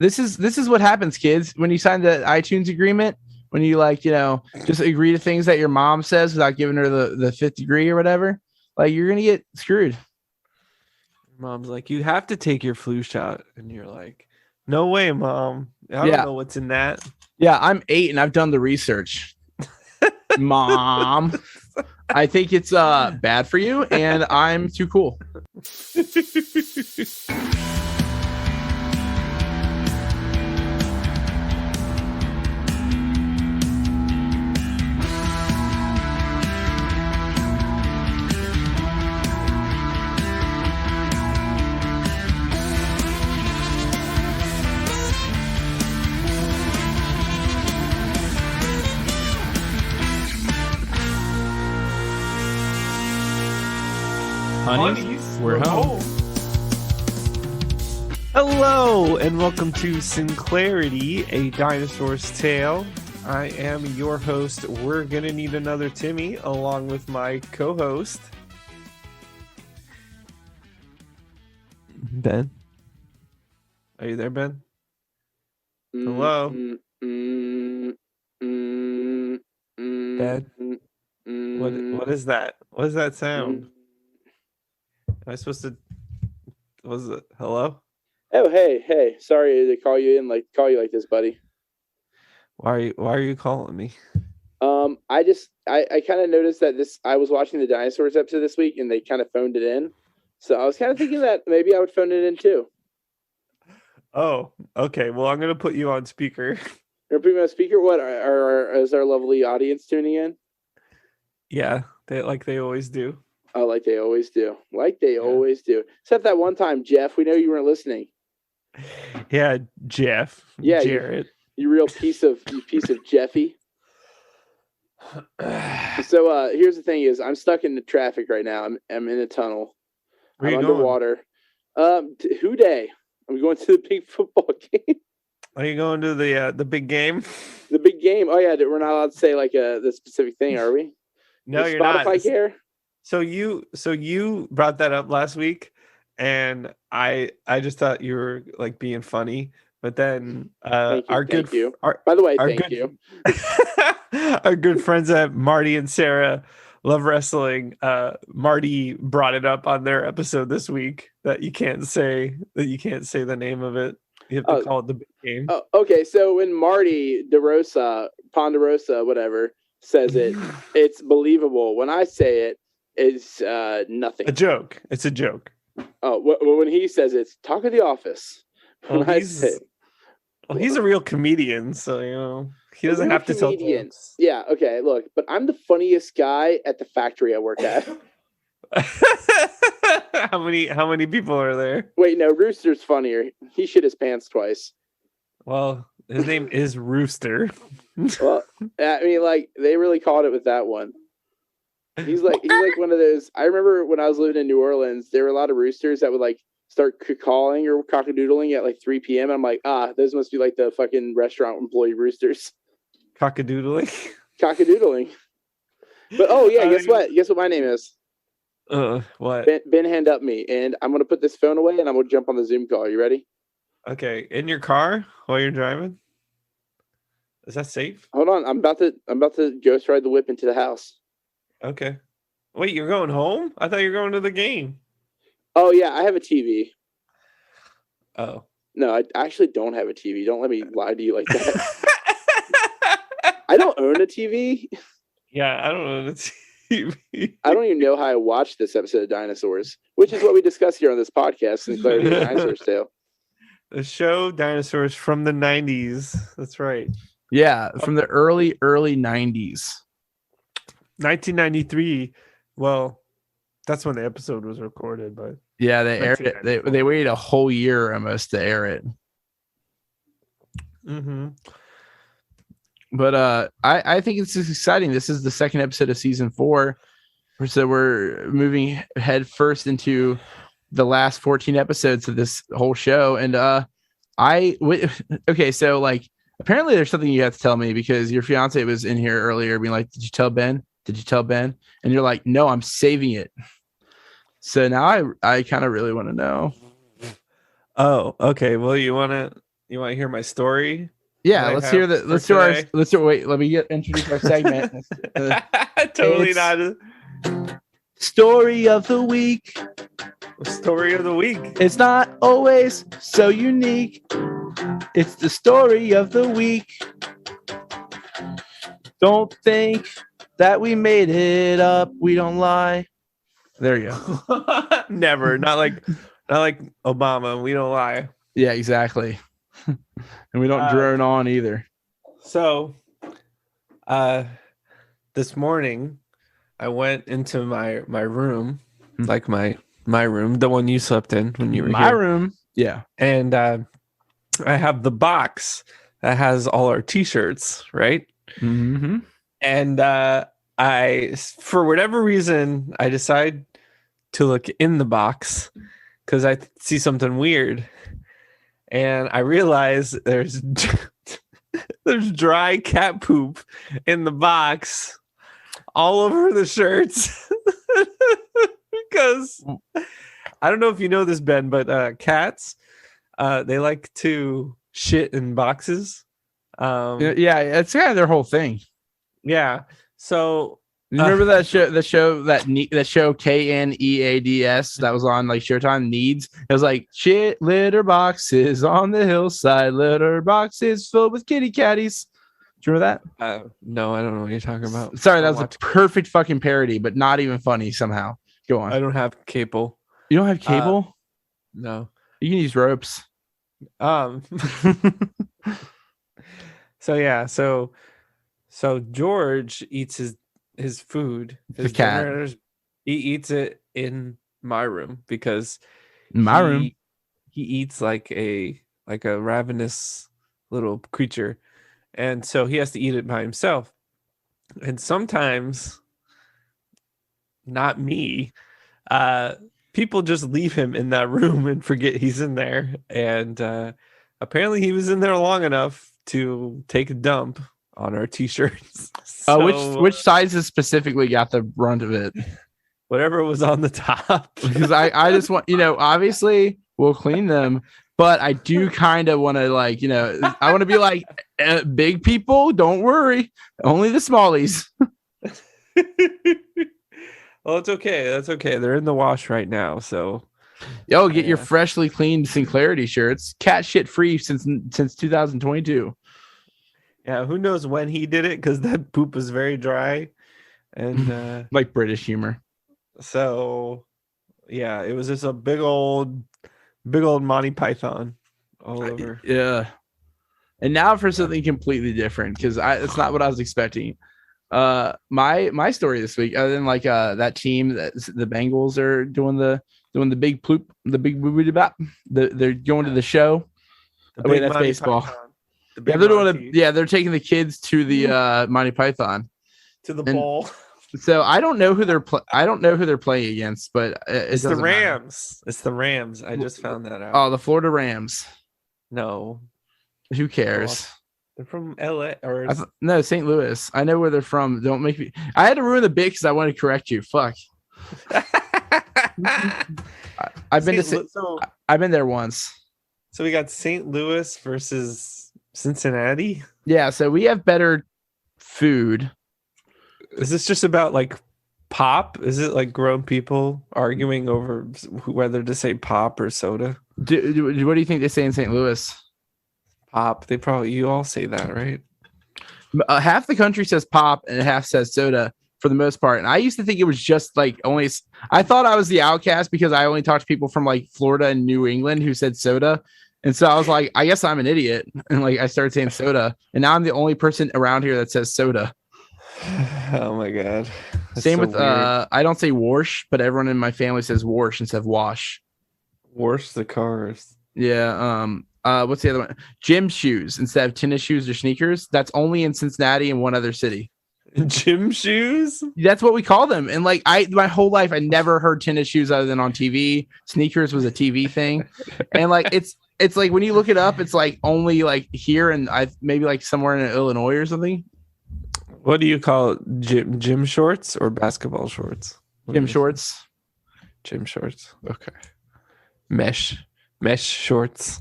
This is what happens, kids, when you sign the iTunes agreement. When you just agree to things that your mom says without giving her the fifth degree or whatever, like you're gonna get screwed. Mom's like, you have to take your flu shot, and you're like, no way, Mom. I don't know what's in that. Yeah, I'm 8 and I've done the research. Mom, I think it's bad for you, and I'm too cool. Honeys, we're home. Hello, and welcome to Sinclairity A Dinosaurs Tale. I am your host. We're gonna need another Timmy, along with my co-host Ben. Are you there, Ben? Hello, Ben. What is that? What is that sound? Am I supposed to? Was it hello? Oh, hey! Sorry to call you like this, buddy. Why are you calling me? I kind of noticed that I was watching the dinosaurs episode this week, and they kind of phoned it in. So I was kind of thinking that maybe I would phone it in too. Oh, okay. Well, I'm gonna put you on speaker. You're putting me on speaker. What is our lovely audience tuning in? Yeah, they always do. Oh, like they always do. Always do. Except that one time, Jeff, we know you weren't listening. Yeah, Jeff. Yeah, Jared. You real piece of Jeffy. So here's the thing: is I'm stuck in the traffic right now. I'm in a tunnel. Where I'm you underwater. Who day? I'm going to the big football game. Are you going to the big game? The big game. Oh yeah, we're not allowed to say like the specific thing, are we? No, you're Spotify not. Care? So you brought that up last week, and I just thought you were like being funny, but then By the way, thank you. Our good friends at Marty and Sarah Love Wrestling. Marty brought it up on their episode this week that you can't say the name of it. You have to call it the big game. Oh, okay. So when Marty Ponderosa, whatever, says it, it's believable. When I say it, it's nothing. A joke. It's a joke. Oh, when he says it's talk of the office. He's a real comedian, so he doesn't have to tell jokes. Yeah. Okay. Look, but I'm the funniest guy at the factory I work at. How many people are there? Wait, no, Rooster's funnier. He shit his pants twice. Well, his name is Rooster. Well, I mean, like they really called it with that one. He's like one of those. I remember when I was living in New Orleans, there were a lot of roosters that would like start calling or cockadoodling at like 3 p.m. And I'm like, those must be like the fucking restaurant employee roosters. Cockadoodling. But guess what? Guess what my name is? What? Ben hand up me, and I'm gonna put this phone away, and I'm gonna jump on the Zoom call. You ready? Okay, in your car while you're driving. Is that safe? Hold on, I'm about to ghost ride the whip into the house. Okay. Wait, you're going home? I thought you were going to the game. Oh yeah, I have a TV. Oh. No, I actually don't have a TV. Don't let me lie to you like that. I don't own a TV. Yeah, I don't own a TV. I don't even know how I watched this episode of Dinosaurs, which is what we discuss here on this podcast, Sinclairity A Dinosaurs Tale. The show Dinosaurs from the 90s. That's right. Yeah, from the early 90s. 1993. Well, that's when the episode was recorded, but yeah, they aired it. They waited a whole year almost to air it. Mm-hmm. But I think it's exciting. This is the second episode of season 4, so we're moving head first into the last 14 episodes of this whole show. And okay, so like apparently there's something you have to tell me, because your fiance was in here earlier being like, did you tell Ben? And you're like, no, I'm saving it. So now I kind of really want to know. Oh, okay. Well, you want You want to hear my story? Yeah, let's hear that. Wait, let me introduce our segment. Totally not. Story of the week. Story of the week. It's not always so unique. It's the story of the week. Don't think that we made it up. We don't lie. There you go. Never. Not like Obama. We don't lie. Yeah, exactly. And we don't drone on either. So, this morning I went into my room, like my room, the one you slept in when you were my here. room. Yeah. And I have the box that has all our t-shirts, right? Mm-hmm. And I, for whatever reason, I decide to look in the box because I see something weird. And I realize there's dry cat poop in the box all over the shirts. Because I don't know if you know this, Ben, but cats, they like to shit in boxes. Yeah, it's kind of their whole thing. Yeah. So you remember that show, that show KNEADS that was on like Showtime, Needs? It was like shit litter boxes on the hillside, litter boxes filled with kitty catties. Do you remember that? No, I don't know what you're talking about. Sorry, that was a perfect fucking parody, but not even funny somehow. Go on. I don't have cable. You don't have cable? No. You can use ropes. So yeah, so George eats his food, his cat. Dinners, he eats it in my room because room he eats like a ravenous little creature, and so he has to eat it by himself. And sometimes, not me, people just leave him in that room and forget he's in there. And apparently he was in there long enough to take a dump on our t-shirts. So, which sizes specifically got the brunt of it? Whatever was on the top. Because I just want, obviously we'll clean them, but I do kind of want to I want to be like, big people, don't worry, only the smallies. Well, it's okay. That's okay. They're in the wash right now. So, get your freshly cleaned Sinclairity shirts, cat shit free since 2022. Yeah, who knows when he did it because that poop was very dry, and like British humor. So, yeah, it was just a big old Monty Python all over. Yeah, and now for something completely different because it's not what I was expecting. My story this week, other than that team that the Bengals are doing the big ploop, the big booby bop, they're going to the show. Wait, that's Monty baseball. Python. Yeah, they're taking the kids to the Monty Python, to the bowl. So I don't know who they're playing against, but it's the Rams. Matter. It's the Rams. I just found that out. Oh, the Florida Rams. No, who cares? They're from LA or no, St. Louis. I know where they're from. Don't make me. I had to ruin the bit because I wanted to correct you. Fuck. I've been there once. So we got St. Louis versus Cincinnati. Yeah, so we have better food. Is this just about like pop? Is it like grown people arguing over whether to say pop or soda? What do you think they say in St. Louis? Pop. You all say that, right? Half the country says pop and half says soda for the most part. And I used to think it was just like only. I thought I was the outcast because I only talked to people from like Florida and New England who said soda. And so I was like, I guess I'm an idiot. And I started saying soda. And now I'm the only person around here that says soda. Oh my God. That's same so with, weird. I don't say wash, but everyone in my family says wash instead of wash. Wash the cars. Yeah. What's the other one? Gym shoes instead of tennis shoes or sneakers. That's only in Cincinnati and one other city. Gym shoes? That's what we call them. And my whole life, I never heard tennis shoes other than on TV. Sneakers was a TV thing. And it's like when you look it up, it's like only like here and maybe somewhere in Illinois or something. What do you call it? Gym shorts or basketball shorts? Gym shorts. Gym shorts. Okay. Mesh shorts.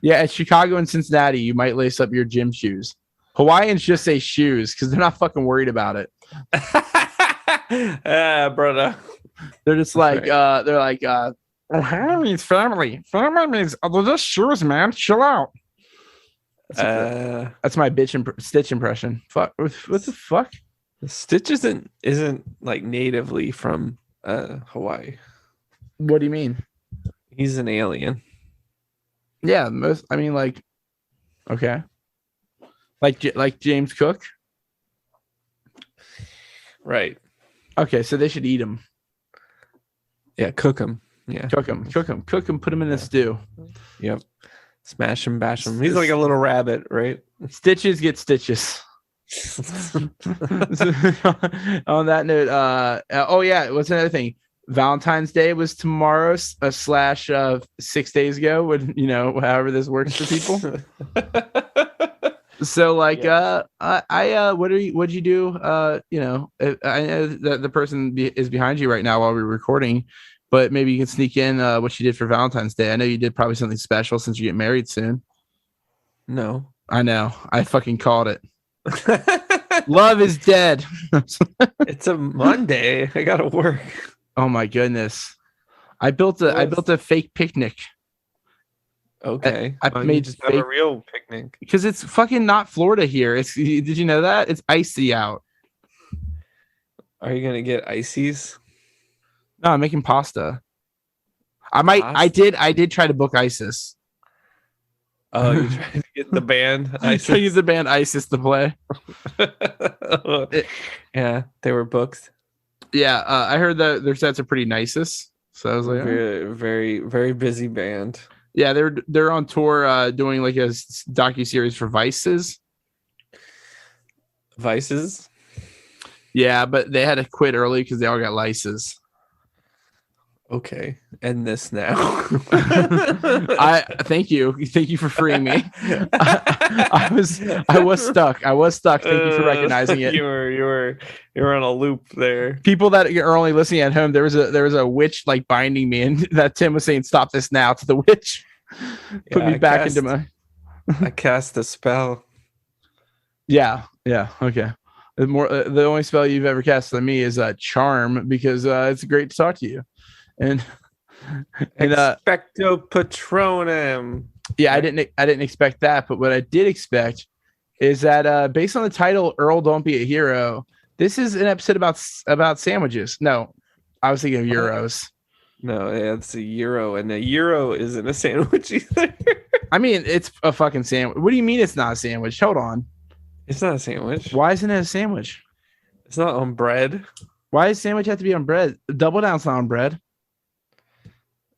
Yeah, at Chicago and Cincinnati, you might lace up your gym shoes. Hawaiians just say shoes because they're not fucking worried about it. Brother. They're just like, Ohio means family. Family means they're just shoes, man. Chill out. That's my Stitch impression. Fuck. What the fuck? Stitch isn't like natively from Hawaii. What do you mean? He's an alien. Yeah, okay. Like James Cook? Right. Okay, so they should eat him. Yeah, cook him. Yeah. Cook him, put him in a stew. Yep. Smash him, bash him. He's like a little rabbit, right? Stitches get stitches. On that note, oh yeah, what's another thing? Valentine's Day was tomorrow / 6 days ago, when however this works for people. So what'd you do? I know that the person is behind you right now while we're recording, but maybe you can sneak in what you did for Valentine's Day. I know you did probably something special since you get married soon. No, I know. I fucking called it. Love is dead. It's a Monday. I gotta work. Oh my goodness! I built a fake picnic. Okay, I made just have a real picnic because it's fucking not Florida here. Did you know that it's icy out? Are you gonna get ices? No, I'm making pasta. I did try to book ISIS. Oh, you're trying to get the band ISIS. I use the band ISIS to play. Yeah, they were booked. Yeah, I heard that their sets are pretty nicest. So I was like, very, very, very busy band. Yeah, they're on tour doing like a docuseries for Vices. Yeah, but they had to quit early because they all got lices. Okay, end this now. I thank you for freeing me. I was stuck. Thank you for recognizing it. You were on a loop there. People that are only listening at home, there was a witch like binding me, and that Tim was saying, "Stop this now!" to the witch. Put me back into my. I cast a spell. Yeah. Okay. The only spell you've ever cast on me is charm, because it's great to talk to you. And Expecto Patronum. Yeah, I didn't expect that, but what I did expect is that based on the title, Earl, Don't Be a Hero, this is an episode about sandwiches. No, I was thinking of euros. No, yeah, it's a euro, and a euro isn't a sandwich either. I mean, it's a fucking sandwich. What do you mean it's not a sandwich? Hold on. It's not a sandwich. Why isn't it a sandwich? It's not on bread. Why does sandwich have to be on bread? Double Down's not on bread.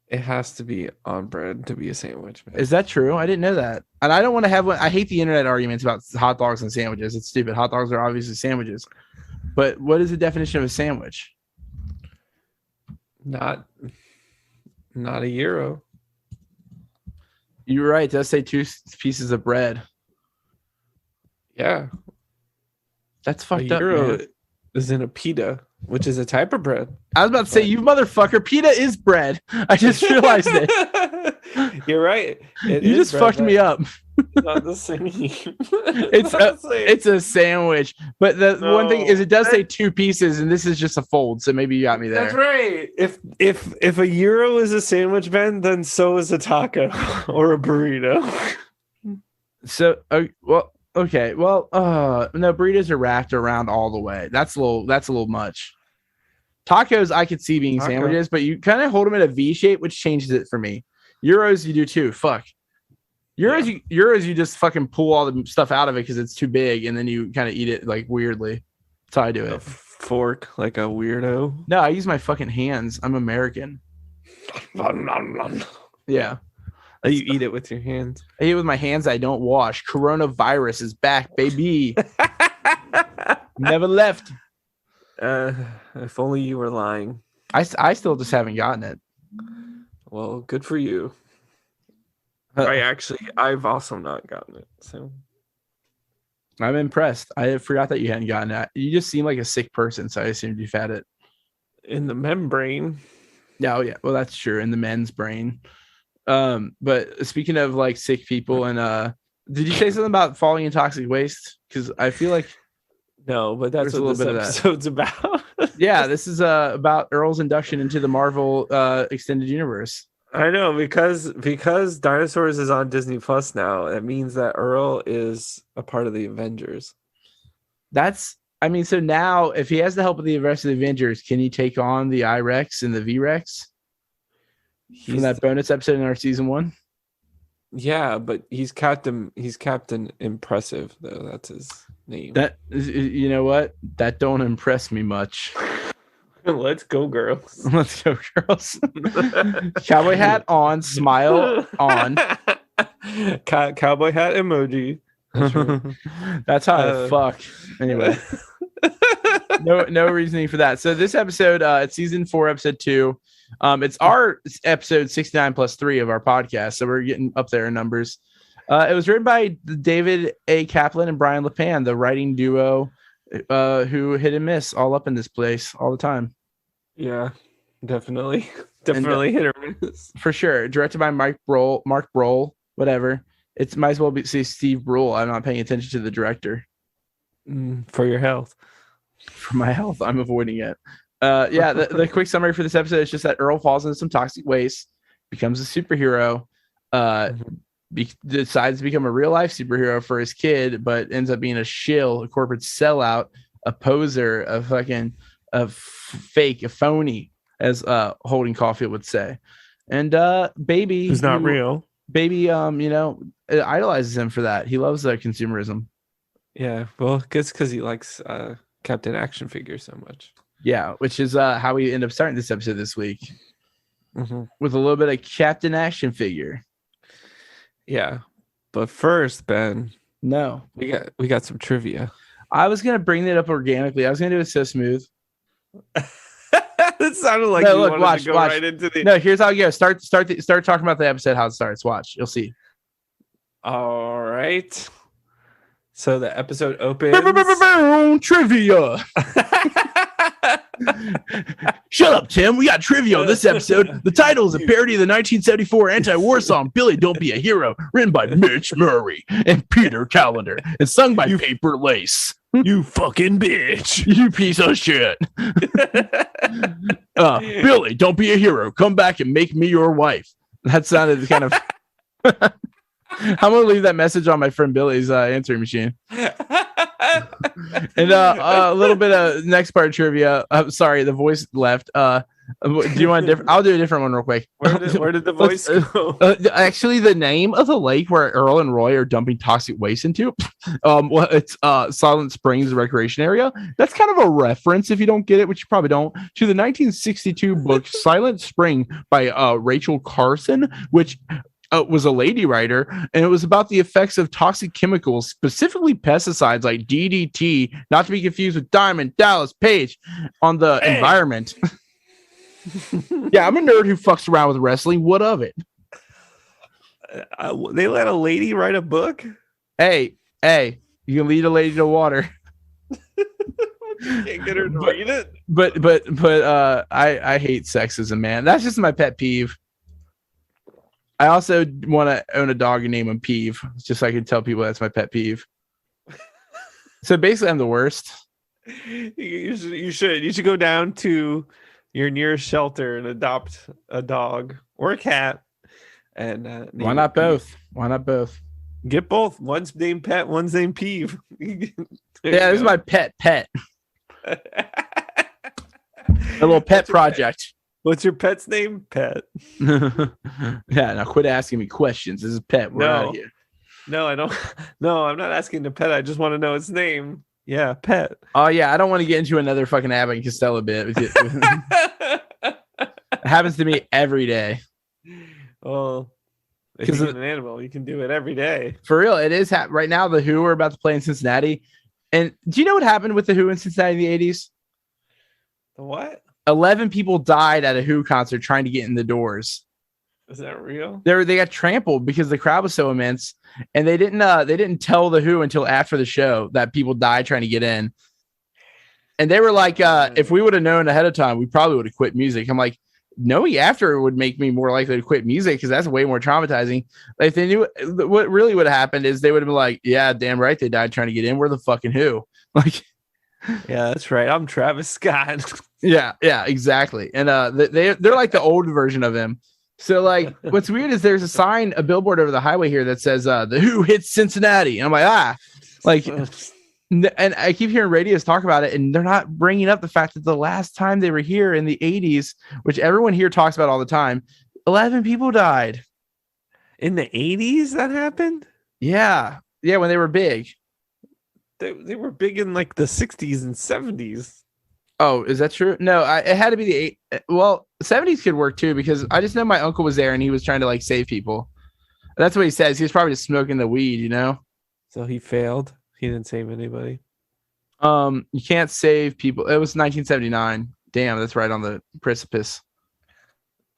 It has to be on bread to be a sandwich, man. Is that true? I didn't know that. And I don't want to have one. I hate the internet arguments about hot dogs and sandwiches. It's stupid. Hot dogs are obviously sandwiches. But what is the definition of a sandwich? Not a euro. You're right. It does say 2 pieces of bread. Yeah. That's fucked a up. Euro Man. Is in a pita, which is a type of bread. I was about to say, you motherfucker, pita is bread. I just realized it. You're right. You just fucked me up. It's not the same. It's a sandwich. But the one thing is, it does say 2 pieces, and this is just a fold. So maybe you got me there. That's right. If a euro is a sandwich, Ben, then so is a taco or a burrito. So, well. Okay, well, no, burritos are wrapped around all the way. That's a little much. Tacos, I could see being sandwiches, but you kind of hold them in a V shape, which changes it for me. Euros, you do too. Fuck. Euros, you just fucking pull all the stuff out of it because it's too big, and then you kind of eat it like weirdly. That's how I do it. A fork, like a weirdo. No, I use my fucking hands. I'm American. Yeah. You eat it with your hands. I eat it with my hands I don't wash. Coronavirus is back, baby. Never left. If only you were lying. I still just haven't gotten it. Well, good for you. I've also not gotten it. So I'm impressed. I forgot that you hadn't gotten it. You just seem like a sick person, so I assumed you've had it. In the membrane. Yeah, oh yeah. Well, that's true. In the men's brain. But speaking of like sick people and did you say something about falling in toxic waste? Because I feel like no, but that's there's what this episode's about. Yeah, this is about Earl's induction into the Marvel extended universe. I know because Dinosaurs is on Disney Plus now. It means that Earl is a part of the Avengers. So now if he has the help of the rest of the Avengers, can he take on the I-Rex and the V-Rex from that bonus episode in our season 1? Yeah, but he's Captain Impressive though. That's his name. That, you know what? That don't impress me much. Let's go, girls. Let's go, girls. Cowboy hat on, smile on. Cowboy hat emoji. That's, right. That's how I fuck. Anyway. No reasoning for that. So this episode, it's season 4, episode 2. It's our episode 69 plus 3 of our podcast. So we're getting up there in numbers. It was written by David A. Kaplan and Brian LePan, the writing duo who hit and miss all up in this place all the time. Yeah, definitely hit or miss. For sure. Directed by Mark Broll, whatever. It might as well say Steve Brule. I'm not paying attention to the director. For your health. For my health, I'm avoiding it. The quick summary for this episode is just that Earl falls into some toxic waste, becomes a superhero, decides to become a real life superhero for his kid, but ends up being a shill, a corporate sellout, a poser, a phony, as Holden Caulfield would say. And baby, who's not real. Baby, idolizes him for that. He loves consumerism. Yeah, well, it's because he likes Captain Action Figure so much. Yeah, which is how we end up starting this episode this week with a little bit of Captain Action Figure. Yeah, but first, Ben. No, we got some trivia. I was gonna bring that up organically. I was gonna do it so smooth. That sounded like you wanted to go right into the. No, here's how it goes. Start talking about the episode, how it starts. Watch, you'll see. All right. So the episode opens. Trivia. Shut up, Tim. We got trivia on this episode. The title is a parody of the 1974 anti-war song "Billy, Don't Be a Hero," written by Mitch Murray and Peter Callender, and sung by Paper Lace. You fucking bitch. You piece of shit. Billy, don't be a hero. Come back and make me your wife. That sounded kind of. I'm gonna leave that message on my friend Billy's answering machine. And a little bit of next part trivia. Sorry, the voice left. Do you want a different? I'll do a different one real quick. Where did the voice go? Actually, the name of the lake where Earl and Roy are dumping toxic waste into, it's Silent Springs Recreation Area. That's kind of a reference, if you don't get it, which you probably don't, to the 1962 book Silent Spring by Rachel Carson, which was a lady writer, and it was about the effects of toxic chemicals, specifically pesticides like DDT, not to be confused with Diamond Dallas Page, on the environment. Yeah, I'm a nerd who fucks around with wrestling. What of it? They let a lady write a book? Hey, you can lead a lady to water. You can't get her to read it. But I hate sexism, man. That's just my pet peeve. I also want to own a dog and name him Peeve, just so I can tell people that's my pet peeve. So basically, I'm the worst. You should go down to your nearest shelter and adopt a dog or a cat. And why not both? Why not both? Get both. One's named Pet, one's named Peeve. Yeah, this is my pet. A little pet project. What's your pet's name? Pet. Yeah, now quit asking me questions. This is Pet. We're out of here. No, I don't. No, I'm not asking the pet. I just want to know its name. Yeah, Pet. Oh, yeah. I don't want to get into another fucking Abbott and Costello bit. It happens to me every day. Well, if you're an animal, you can do it every day. For real, it is. Right now, the Who are about to play in Cincinnati. And do you know what happened with the Who in Cincinnati in the 80s? The what? 11 people died at a Who concert trying to get in the doors. Is that real? They got trampled because the crowd was so immense, and they didn't tell the Who until after the show that people died trying to get in. And they were like, if we would have known ahead of time, we probably would have quit music. I'm like, knowing after would make me more likely to quit music because that's way more traumatizing. Like if they knew what really would have happened is they would have been like, yeah, damn right, they died trying to get in. We're the fucking who. Like, yeah, that's right. I'm Travis Scott. yeah, exactly. And they're like the old version of him. So like, what's weird is there's a billboard over the highway here that says the Who hits Cincinnati, and I'm like, like. And I keep hearing radios talk about it, and they're not bringing up the fact that the last time they were here in the 80s, which everyone here talks about all the time, 11 people died. In the 80s that happened? Yeah, when they were big. They were big in like the 60s and 70s. Oh, is that true? No, it had to be the 70s could work too, because I just know my uncle was there and he was trying to like save people. That's what he says. He was probably just smoking the weed, you know? So he failed. He didn't save anybody. You can't save people. It was 1979. Damn, that's right on the precipice.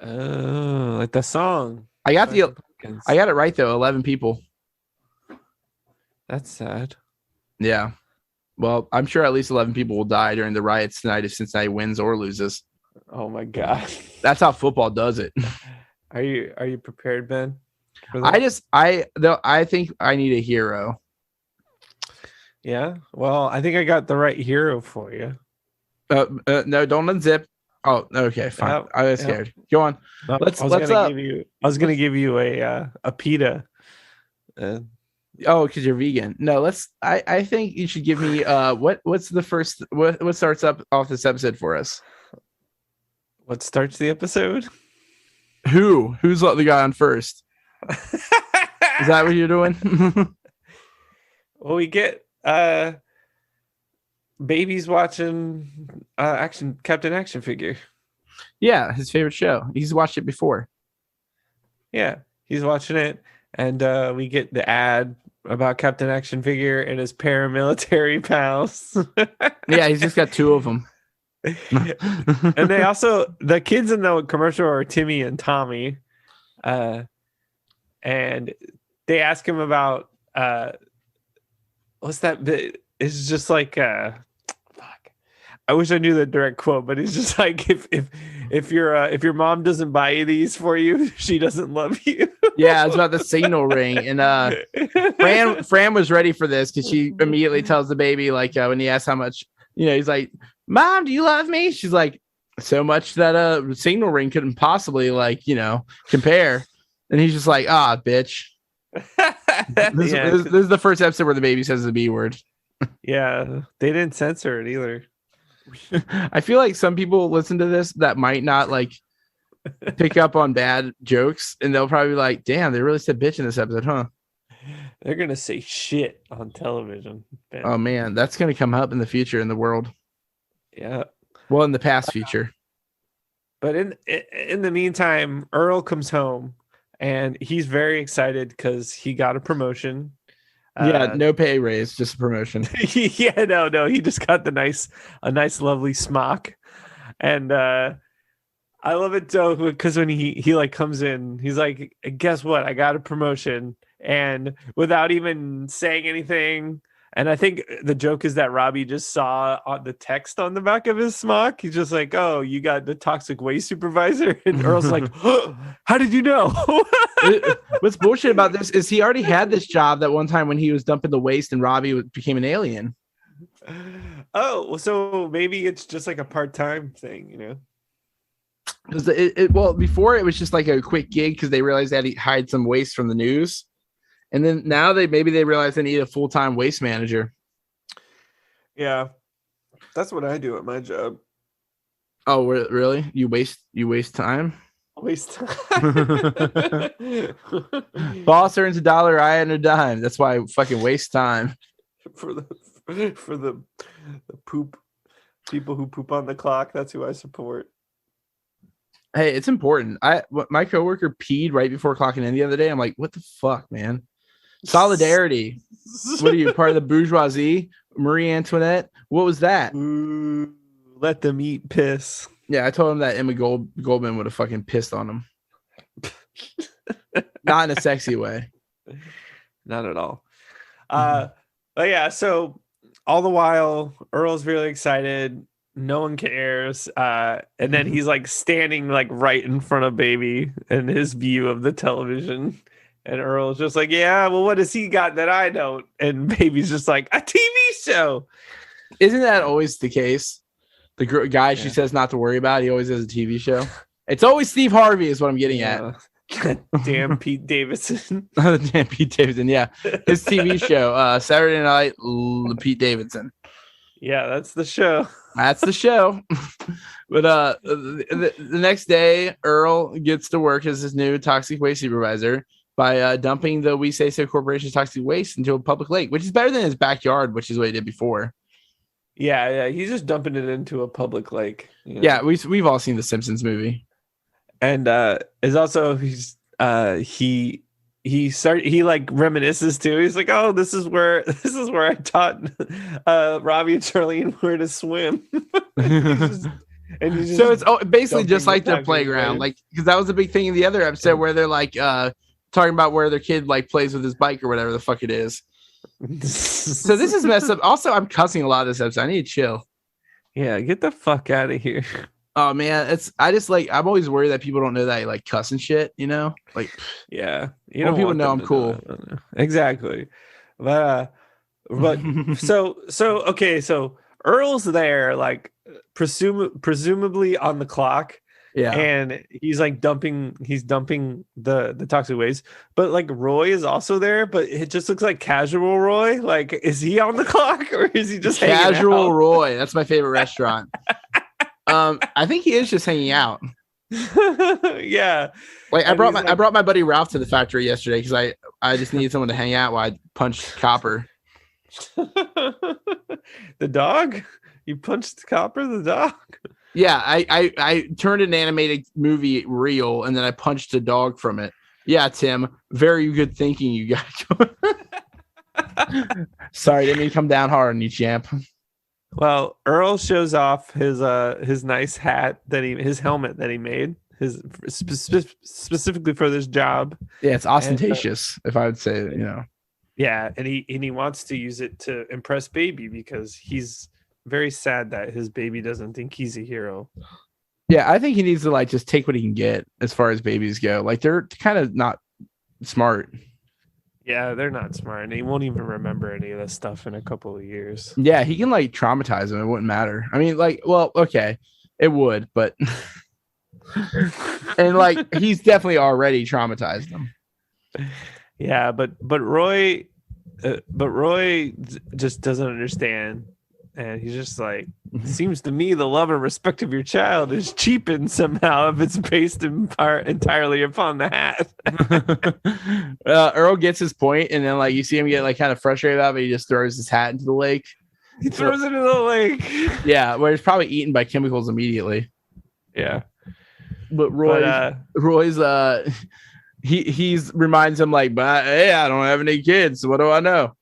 Oh, like the song. I got it right though. 11 people. That's sad. Yeah. Well, I'm sure at least 11 people will die during the riots tonight if Cincinnati wins or loses. Oh my god. That's how football does it. Are you prepared, Ben? I think I need a hero. Yeah. Well, I think I got the right hero for you. No, don't unzip. Oh, okay, fine. I was scared. Go on. I was gonna give you a pita. Oh, because you're vegan. No, I think you should give me what's the first what starts off this episode for us? What starts the episode? Who's let the guy on first? Is that what you're doing? Well, we get baby's watching Captain Action Figure. Yeah, his favorite show. He's watched it before. Yeah, he's watching it, and we get the ad about Captain Action Figure and his paramilitary pals. Yeah, he's just got two of them. And they also, the kids in the commercial are Timmy and Tommy, and they ask him about what's that bit? It's just like fuck. I wish I knew the direct quote, but it's just like if your mom doesn't buy these for you, she doesn't love you. Yeah, it's about the signal ring, and Fran was ready for this because she immediately tells the baby like when he asks how much, he's like, "Mom, do you love me?" She's like, "So much that a signal ring couldn't possibly compare," and he's just like, "Ah, bitch." This is the first episode where the baby says the B word. Yeah, they didn't censor it either. I feel like some people listen to this that might not pick up on bad jokes, and they'll probably be like, "Damn, they really said bitch in this episode, huh?" They're gonna say shit on television. Ben. Oh man, that's gonna come up in the future in the world. Yeah. Well, in the past future. But in the meantime, Earl comes home and he's very excited because he got a promotion. Yeah, no pay raise, just a promotion. Yeah, no, he just got a nice, lovely smock, and I love it though because when he comes in, he's like, "Guess what? I got a promotion," and without even saying anything. And I think the joke is that Robbie just saw on the text on the back of his smock. He's just like, "Oh, you got the toxic waste supervisor," and Earl's like, "Oh, how did you know?" What's bullshit about this is he already had this job that one time when he was dumping the waste and Robbie became an alien. Oh, so maybe it's just like a part-time thing, Because before it was just like a quick gig because they realized they had to hide some waste from the news, and then now they realize they need a full-time waste manager. Yeah, that's what I do at my job. Oh, really? You waste time? Waste time. Boss earns $1, I earn a dime. That's why I fucking waste time. For the poop people who poop on the clock. That's who I support. Hey, it's important. My coworker peed right before clocking in the other day. I'm like, what the fuck, man? Solidarity. What are you, part of the bourgeoisie? Marie Antoinette? What was that? Ooh, let them eat piss. Yeah, I told him that Emma Goldman would have fucking pissed on him. Not in a sexy way. Not at all. But yeah, so all the while, Earl's really excited. no one cares. And then he's like standing like right in front of Baby and his view of the television. And Earl's just like, yeah, well, what has he got that I don't? And Baby's just like, a TV show. Isn't that always the case? The guy she says not to worry about, he always has a TV show. It's always Steve Harvey is what I'm getting at. Damn Pete Davidson. Damn Pete Davidson, yeah. His TV show, Saturday Night Pete Davidson. Yeah, that's the show. That's the show. But the next day, Earl gets to work as his new toxic waste supervisor by dumping the We Say So Corporation's toxic waste into a public lake, which is better than his backyard, which is what he did before. Yeah, he's just dumping it into a public lake. You know? Yeah, we've all seen the Simpsons movie. And is also he like reminisces too. He's like, oh, this is where I taught Robbie and Charlene where to swim. So it's basically just like their playground, like because that was a big thing in the other episode where they're like talking about where their kid like plays with his bike or whatever the fuck it is. So this is messed up. Also, I'm cussing a lot of this episode. I need to chill. Yeah, get the fuck out of here. Oh man, I'm always worried that people don't know that I like cuss and shit, you know? Like yeah. You don't people know I'm cool. Exactly. But so okay, so Earl's there, like presumably on the clock. Yeah. And he's like dumping the toxic waste. But like Roy is also there, but it just looks like casual Roy. Like, is he on the clock or is he just casual Roy? That's my favorite restaurant. I think he is just hanging out. Yeah. Like I brought my buddy Ralph to the factory yesterday because I just needed someone to hang out while I punched Copper. The dog? You punched Copper, the dog? Yeah, I turned an animated movie real and then I punched a dog from it. Yeah, Tim, very good thinking, you guys. Sorry, didn't mean to come down hard on you, champ. Well, Earl shows off his nice hat his helmet that he made, specifically for this job. Yeah, it's ostentatious, if I would say, you know. Yeah, and he wants to use it to impress Baby because he's very sad that his baby doesn't think he's a hero. Yeah, I think he needs to like just take what he can get as far as babies go. Like they're kind of not smart. Yeah, they're not smart, and he won't even remember any of this stuff in a couple of years. Yeah, he can like traumatize them. It wouldn't matter. I mean, like, well, okay, it would, but and like he's definitely already traumatized them. Yeah, but Roy just doesn't understand. And he's just like, seems to me the love and respect of your child is cheapened somehow if it's based entirely upon the hat. Earl gets his point, and then like you see him get like kind of frustrated about it, but he just throws his hat into the lake. He throws it into the lake. Yeah, where it's probably eaten by chemicals immediately. Yeah. But Roy's he's reminds him like, but hey, I don't have any kids, so what do I know?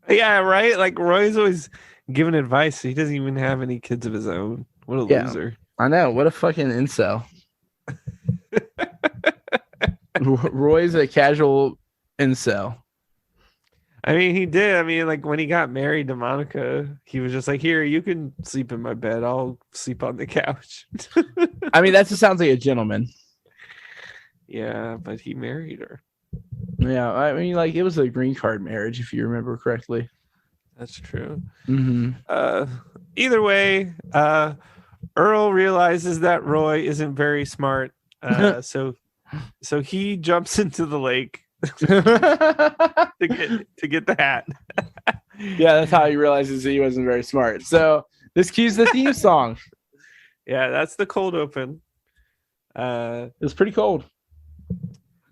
Yeah, right. Like Roy's always giving advice. He doesn't even have any kids of his own. What a loser. I know. What a fucking incel. Roy's a casual incel. I mean, he did. I mean, like when he got married to Monica, he was just like, here, you can sleep in my bed. I'll sleep on the couch. I mean, that just sounds like a gentleman. Yeah, but he married her. Yeah, I mean, like it was a green card marriage, if you remember correctly. That's true. Mm-hmm. Either way, Earl realizes that Roy isn't very smart, so he jumps into the lake to get the hat. Yeah, that's how he realizes he wasn't very smart. So this cues the theme song. Yeah, that's the cold open. It was pretty cold.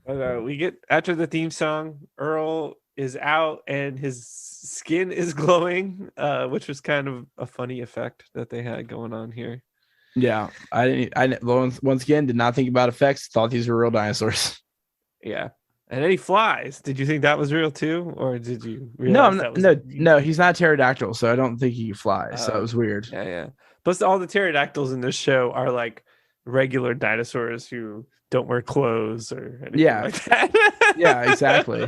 We get after the theme song, Earl is out and his skin is glowing, which was kind of a funny effect that they had going on here. Yeah, I once again did not think about effects. Thought these were real dinosaurs. Yeah, and then he flies. Did you think that was real too, or did you? No. He's not pterodactyl, so I don't think he can fly. So it was weird. Yeah. Plus, all the pterodactyls in this show are like regular dinosaurs who don't wear clothes or anything like that. Yeah, exactly.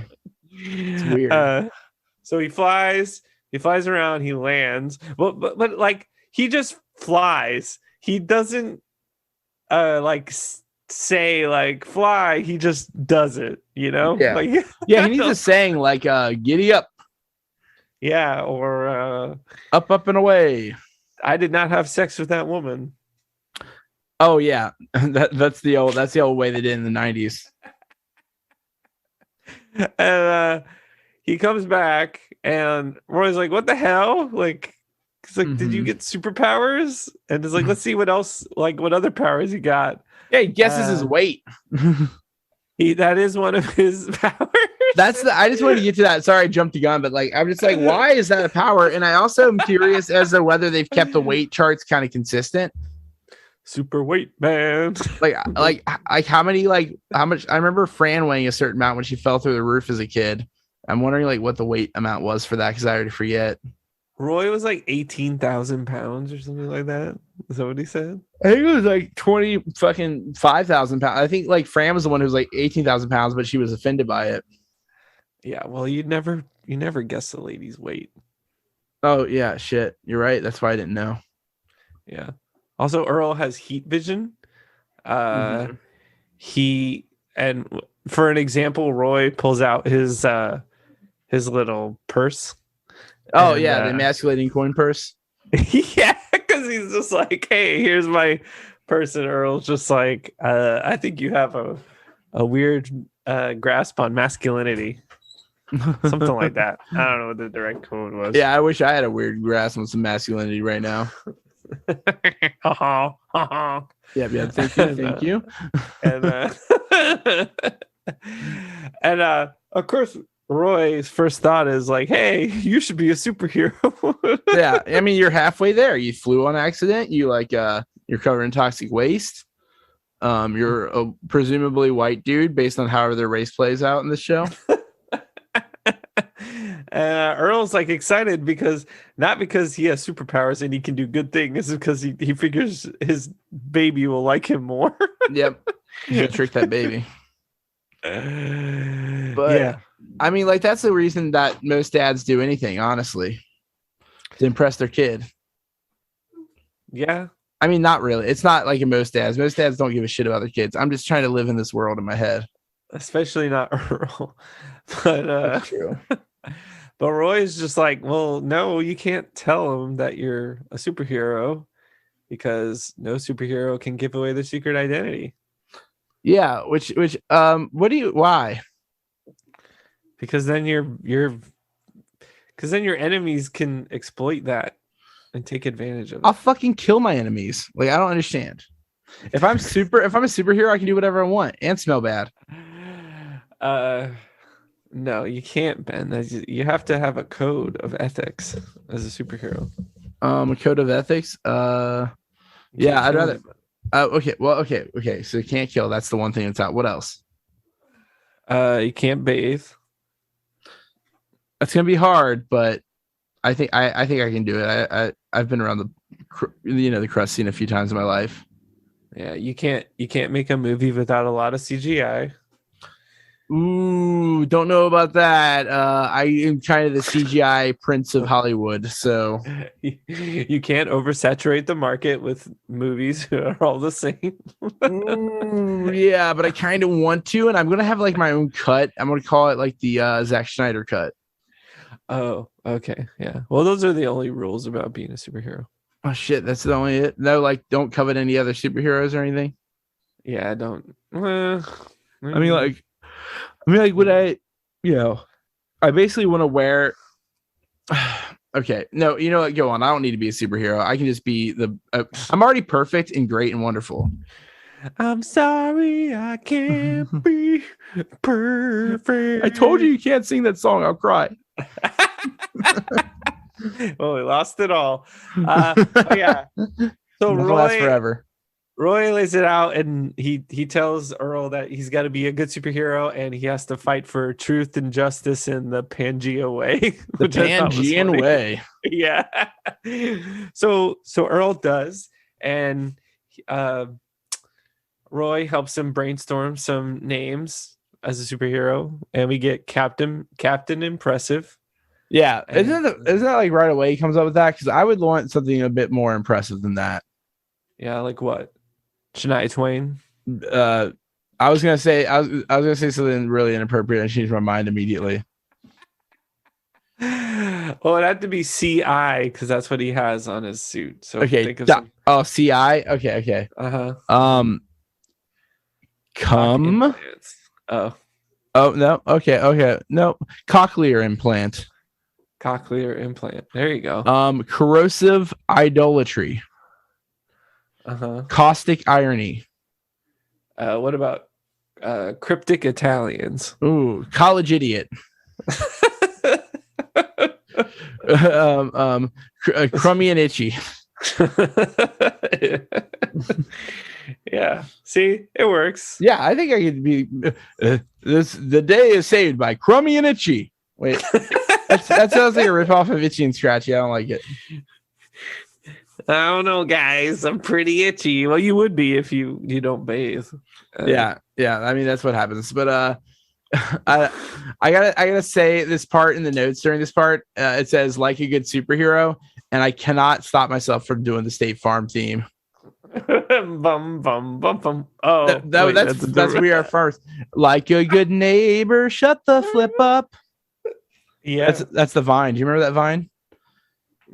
It's weird. So he flies around, he lands. Well, but like he just flies. He doesn't like say like fly. He just does it. You know? Yeah. Like, Yeah, he needs a saying like giddy up, yeah, or up and away. I did not have sex with that woman. Oh yeah, that's the old way they did in the 90s. And he comes back, and Roy's like, "What the hell?" Like, he's like, "Did you get superpowers?" And it's like, "Let's see what else, like, what other powers he got." Yeah, he guesses his weight. That is one of his powers. I just wanted to get to that. Sorry, I jumped the gun, but like, I'm just like, why is that a power? And I also am curious as to whether they've kept the weight charts kind of consistent. Super weight man. Like how much? I remember Fran weighing a certain amount when she fell through the roof as a kid. I'm wondering like what the weight amount was for that because I already forget. Roy was like 18,000 pounds or something like that. Is that what he said? I think it was like 5,000 pounds. I think like Fran was the one who was like 18,000 pounds, but she was offended by it. Yeah, well, you never guess the lady's weight. Oh yeah, shit. You're right. That's why I didn't know. Yeah. Also, Earl has heat vision. He, and for an example, Roy pulls out his little purse. Oh yeah, the emasculating coin purse. Yeah, because he's just like, "Hey, here's my purse," and Earl's just like, "I think you have a weird grasp on masculinity." Something like that. I don't know what the direct quote was. Yeah, I wish I had a weird grasp on some masculinity right now. Yeah. Thank you. And of course, Roy's first thought is like, "Hey, you should be a superhero." Yeah, I mean, you're halfway there. You flew on accident. You like, you're covered in toxic waste. You're a presumably white dude based on however their race plays out in this show. Earl's like excited because not because he has superpowers and he can do good things, it's because he figures his baby will like him more. Yep, he's gonna trick that baby. But yeah, I mean, like that's the reason that most dads do anything, honestly, to impress their kid. Yeah, I mean, not really. It's not like in most dads. Most dads don't give a shit about their kids. I'm just trying to live in this world in my head. Especially not Earl. But that's true. But Roy's just like, well, no, you can't tell him that you're a superhero because no superhero can give away their secret identity. Yeah, why? Because then your enemies can exploit that and take advantage of it. I'll fucking kill my enemies. Like, I don't understand. If I'm a superhero, I can do whatever I want and smell bad. No, you can't, Ben. You have to have a code of ethics as a superhero. A code of ethics. Yeah, I'd rather. Okay. Well, okay. So you can't kill. That's the one thing that's out. What else? You can't bathe. That's gonna be hard, but I think I can do it. I've been around the crust scene a few times in my life. Yeah, you can't make a movie without a lot of CGI. Ooh, don't know about that. I am kind of the CGI prince of Hollywood, so you can't oversaturate the market with movies who are all the same. Ooh, yeah, but I kind of want to, and I'm gonna have like my own cut. I'm gonna call it like the Zack Snyder cut. Oh, okay, yeah. Well, those are the only rules about being a superhero. Oh shit, that's the only it. No, like don't covet any other superheroes or anything. Yeah, don't. I mean, like, would I? I basically want to wear. Okay, no, you know what? Go on. I don't need to be a superhero. I can just be I'm already perfect and great and wonderful. I'm sorry, I can't be perfect. I told you can't sing that song. I'll cry. Well, we lost it all. Yeah. So Roy forever. Roy lays it out, and he tells Earl that he's got to be a good superhero, and he has to fight for truth and justice in the Pangea way. The Pangean way. Yeah. So Earl does, and Roy helps him brainstorm some names as a superhero, and we get Captain Impressive, Yeah, And- isn't that like right away he comes up with that? Because I would want something a bit more impressive than that. Yeah, like what? Shania Twain. I was gonna say gonna say something really inappropriate and changed my mind immediately. Well, it had to be CI because that's what he has on his suit. So Okay, think of some. CI. Okay. Uh-huh. Come. Implants. Oh, No. Okay. No. Cochlear implant. cochlear implant. There you go. Corrosive idolatry. Uh-huh. Caustic irony. What about cryptic Italians? Ooh, college idiot. Crummy and itchy. Yeah. See, it works. Yeah, I think I could be. The day is saved by Crummy and Itchy. Wait, that sounds like a ripoff of Itchy and Scratchy. I don't like it. I don't know, guys. I'm pretty itchy. Well, you would be if you don't bathe. Yeah. I mean, that's what happens. But I gotta say this part in the notes during this part. It says like a good superhero, and I cannot stop myself from doing the State Farm theme. Bum bum bum bum. Oh, that's We Are First. Like a good neighbor, shut the flip up. Yeah, that's the Vine. Do you remember that Vine?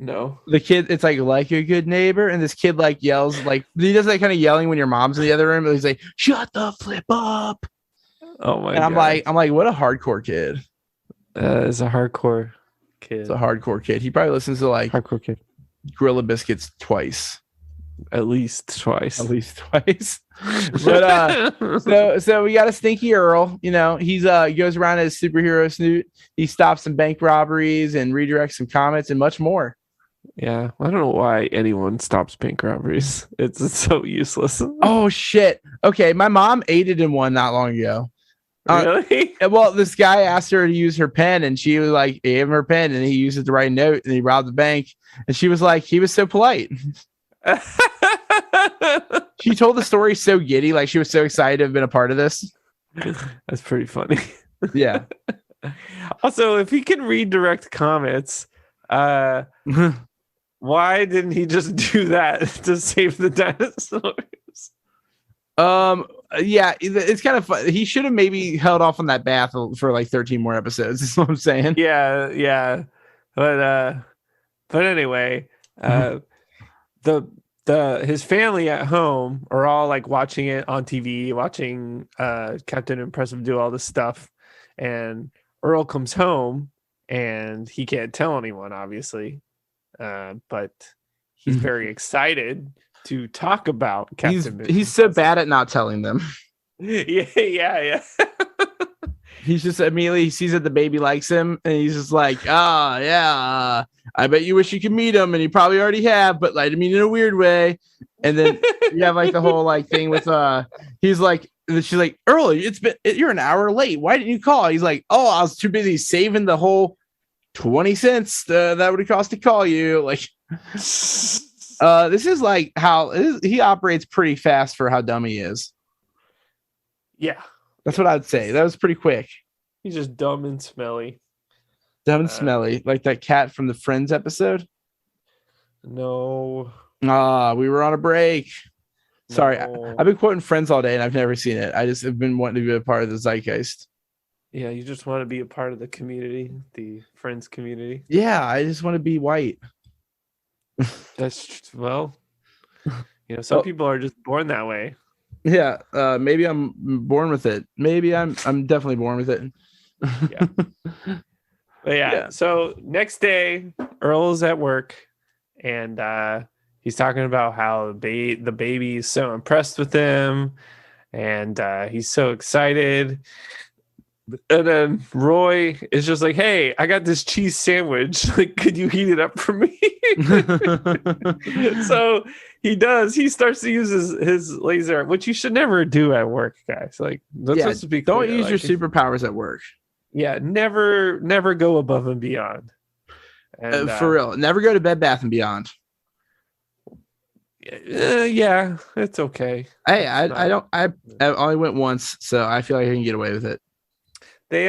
No. The kid, it's like a good neighbor, and this kid like yells, like he does that kind of yelling when your mom's in the other room. But he's like, shut the flip up. Oh my! And I'm like, what a hardcore kid. It's a hardcore kid. It's a hardcore kid. He probably listens to like hardcore kid. Gorilla Biscuits twice. At least twice. But so we got a Stinky Earl. You know, he's goes around as superhero snoot. He stops some bank robberies and redirects some comets and much more. Yeah, I don't know why anyone stops bank robberies. It's so useless. Oh shit. Okay, my mom aided in one not long ago. Really? Well, this guy asked her to use her pen, and she was like, gave him her pen, and he used it to write a note, and he robbed the bank. And she was like, he was so polite. She told the story so giddy, like she was so excited to have been a part of this. That's pretty funny. Yeah. Also, if he can redirect comments, why didn't he just do that to save the dinosaurs? Yeah, it's kind of fun. He should have maybe held off on that bath for like 13 more episodes. Is what I'm saying. Yeah. But anyway, his family at home are all like watching it on TV, watching Captain Impressive do all this stuff, and Earl comes home and he can't tell anyone, obviously, but he's very excited to talk about Captain. He's so bad at not telling them. Yeah. He's just immediately he sees that the baby likes him, and he's just like, yeah, I bet you wish you could meet him, and you probably already have, but like, I mean, in a weird way. And then you have like the whole like thing with he's like, she's like, Earl, you're an hour late. Why didn't you call? He's like, oh, I was too busy saving the whole 20 cents that would have cost to call you. Like, this is like how he operates pretty fast for how dumb he is. Yeah. That's what I'd say. That was pretty quick. He's just dumb and smelly. Dumb and smelly, like that cat from the Friends episode. No. We were on a break. Sorry, No. I've been quoting Friends all day, and I've never seen it. I just have been wanting to be a part of the zeitgeist. Yeah, you just want to be a part of the community, the Friends community. Yeah, I just want to be white. That's some people are just born that way. Yeah, maybe I'm born with it. Maybe I'm definitely born with it. Yeah. But yeah, so next day, Earl's at work, and he's talking about how the baby is so impressed with him, and he's so excited. And then Roy is just like, "Hey, I got this cheese sandwich. Like, could you heat it up for me?" So he does. He starts to use his laser, which you should never do at work, guys. Like, let's be clear. Don't use your superpowers at work. Yeah, never go above and beyond. And, for real, never go to Bed Bath and Beyond. Yeah, it's okay. Hey, I only went once, so I feel like I can get away with it. They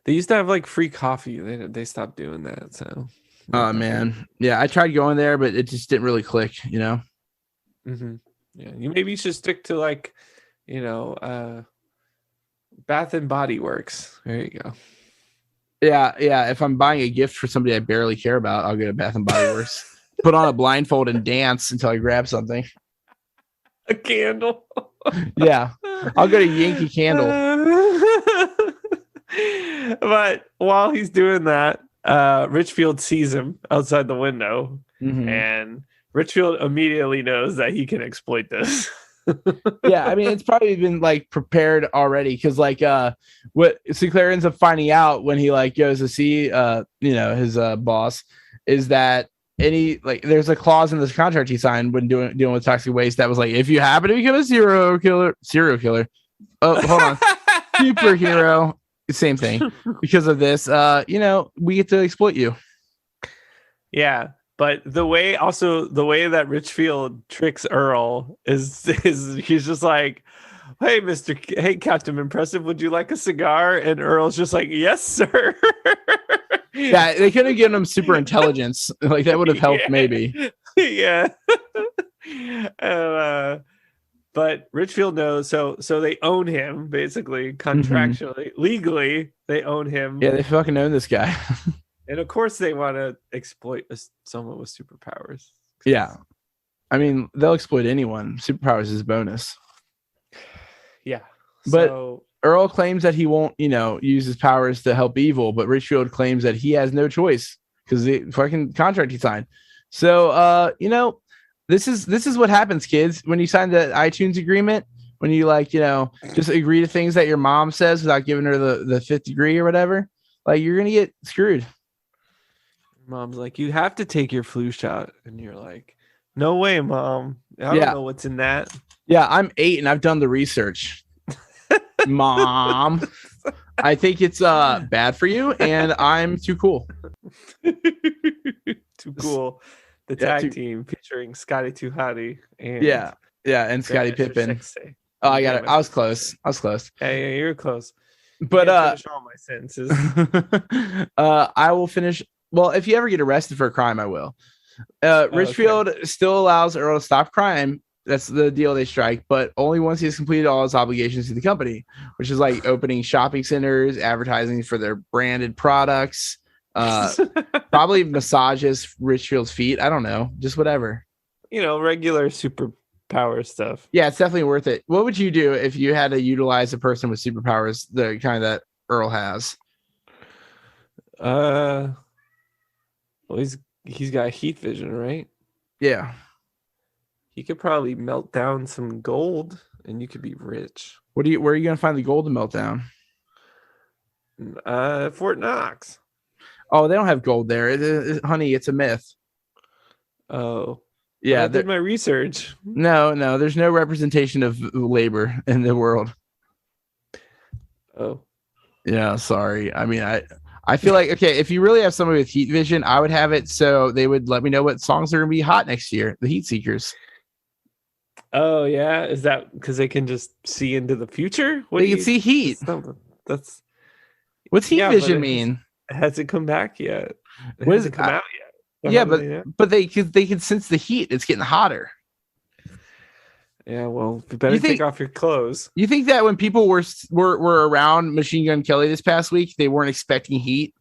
They used to have like free coffee. They stopped doing that. So. Oh man, yeah, I tried going there, but it just didn't really click. You know. Mm-hmm. Yeah, you should stick to like, Bath and Body Works. There you go. Yeah. If I'm buying a gift for somebody I barely care about, I'll go to Bath and Body Works. Put on a blindfold and dance until I grab something. A candle. Yeah, I'll go to Yankee Candle. But while he's doing that, Richfield sees him outside the window, and Richfield immediately knows that he can exploit this. Yeah, I mean, it's probably been like prepared already because like what Sinclair ends up finding out when he like goes to see his boss is that there's a clause in this contract he signed when dealing with toxic waste that was like, if you happen to become a serial killer, oh, hold on, superhero, same thing, because of this, we get to exploit you. Yeah. But the way that Richfield tricks Earl is he's just like, hey, Captain Impressive, would you like a cigar? And Earl's just like, yes, sir. Yeah, they could have given him super intelligence. Like that would have helped, maybe. Yeah. But Richfield knows, so they own him basically, contractually, legally, they own him. Yeah, they fucking own this guy. And of course, they want to exploit someone with superpowers. Yeah. I mean, they'll exploit anyone. Superpowers is a bonus. Yeah. But Earl claims that he won't, use his powers to help evil. But Richfield claims that he has no choice because the fucking contract he signed. So, this is what happens, kids. When you sign the iTunes agreement, when you just agree to things that your mom says without giving her the fifth degree or whatever, like you're going to get screwed. Mom's like, you have to take your flu shot. And you're like, no way, Mom. I don't know what's in that. Yeah, I'm 8 and I've done the research. Mom, I think it's bad for you and I'm too cool. Too cool. The tag team featuring Scotty Too Hottie and and Scottie Pippen. Oh, I got it. I was close. Hey, you're close. But finish all my sentences. I will finish. Well, if you ever get arrested for a crime, I will. Richfield still allows Earl to stop crime. That's the deal they strike, but only once he has completed all his obligations to the company, which is like opening shopping centers, advertising for their branded products, probably massages Richfield's feet. I don't know, just whatever. Regular superpower stuff. Yeah, it's definitely worth it. What would you do if you had to utilize a person with superpowers, the kind that Earl has? Well, he's got heat vision, right? Yeah. He could probably melt down some gold, and you could be rich. Where are you gonna find the gold to melt down? Fort Knox. Oh, they don't have gold there. Honey, it's a myth. Oh. Yeah, I did my research. No, there's no representation of labor in the world. Oh. Yeah, sorry. I mean, I feel like, okay, if you really have somebody with heat vision, I would have it so they would let me know what songs are going to be hot next year, the Heat Seekers. Oh, yeah? Is that because they can just see into the future? They can see heat. What's heat vision mean? Has it come back yet? It hasn't hasn't come out yet. Yeah, but they can sense the heat. It's getting hotter. Yeah, well, you better take off your clothes. You think that when people were around Machine Gun Kelly this past week, they weren't expecting heat?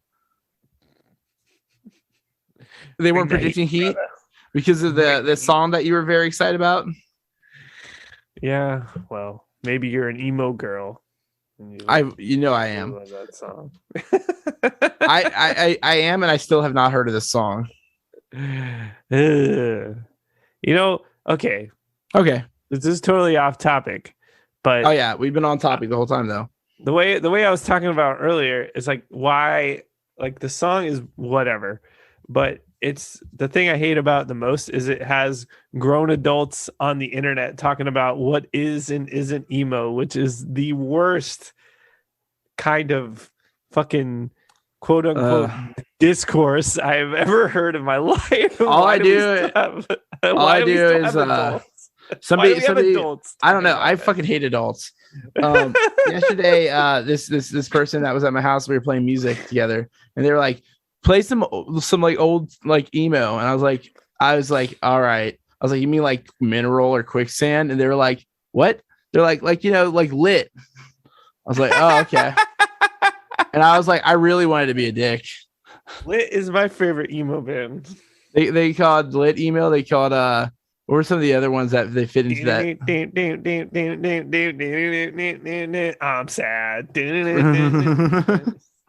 They weren't predicting heat because of the song that you were very excited about? Yeah, well, maybe you're an emo girl. I am. That song. I am, and I still have not heard of this song. Okay. This is totally off topic, but oh yeah, we've been on topic the whole time though. The way I was talking about earlier is like why, like, the song is whatever, but it's the thing I hate about it the most is it has grown adults on the internet talking about what is and isn't emo, which is the worst kind of fucking quote unquote discourse I've ever heard in my life. All I do is somebody I don't know. I fucking hate adults. Yesterday, this person that was at my house, we were playing music together, and they were like, play some like old like emo, and I was like, all right. I was like, you mean like Mineral or Quicksand? And they were like, what? They're like like Lit. I was like, oh, okay. And I was like, I really wanted to be a dick. Lit is my favorite emo band. They called Lit emo. They called what were some of the other ones that they fit into that? I'm sad. Is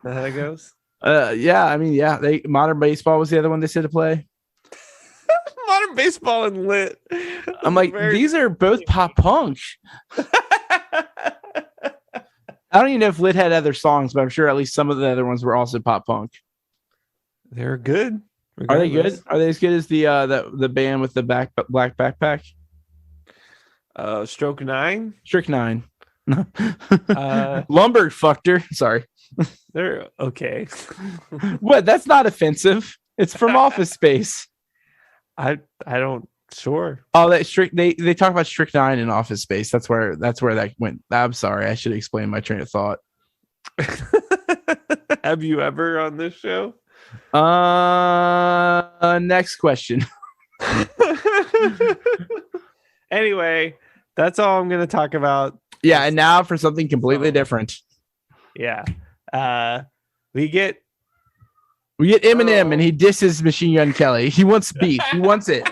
that how it goes? Yeah, I mean, yeah. Modern Baseball was the other one they said to play. Modern Baseball and Lit. I'm like, these are both pop punk. I don't even know if Lit had other songs, but I'm sure at least some of the other ones were also pop punk. They're good. Are they good? Are they as good as the band with the black backpack? Stroke 9. Strychnine. Lumberg fucked her. Sorry. They're okay. What? That's not offensive. It's from Office Space. I don't. Sure. Oh, they talk about Strychnine in Office Space. That's where that went. I'm sorry. I should explain my train of thought. Have you ever on this show? Next question. Anyway, that's all I'm gonna talk about. Yeah, and now for something completely different. Yeah. We get Eminem and he disses Machine Gun Kelly. He wants beef. He wants it.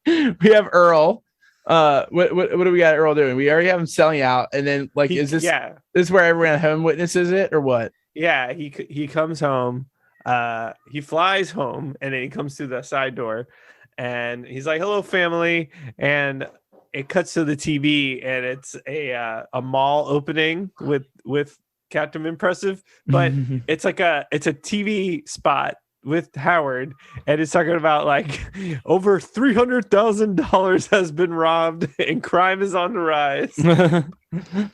We have Earl. What do we got Earl doing? We already have him selling out, and then like, is this where everyone at home witnesses it or what? Yeah, he comes home. He flies home, and then he comes through the side door, and he's like, "Hello, family," and it cuts to the TV, and it's a mall opening with Captain Impressive, but it's a TV spot with Howard, and it's talking about like over $300,000 has been robbed and crime is on the rise.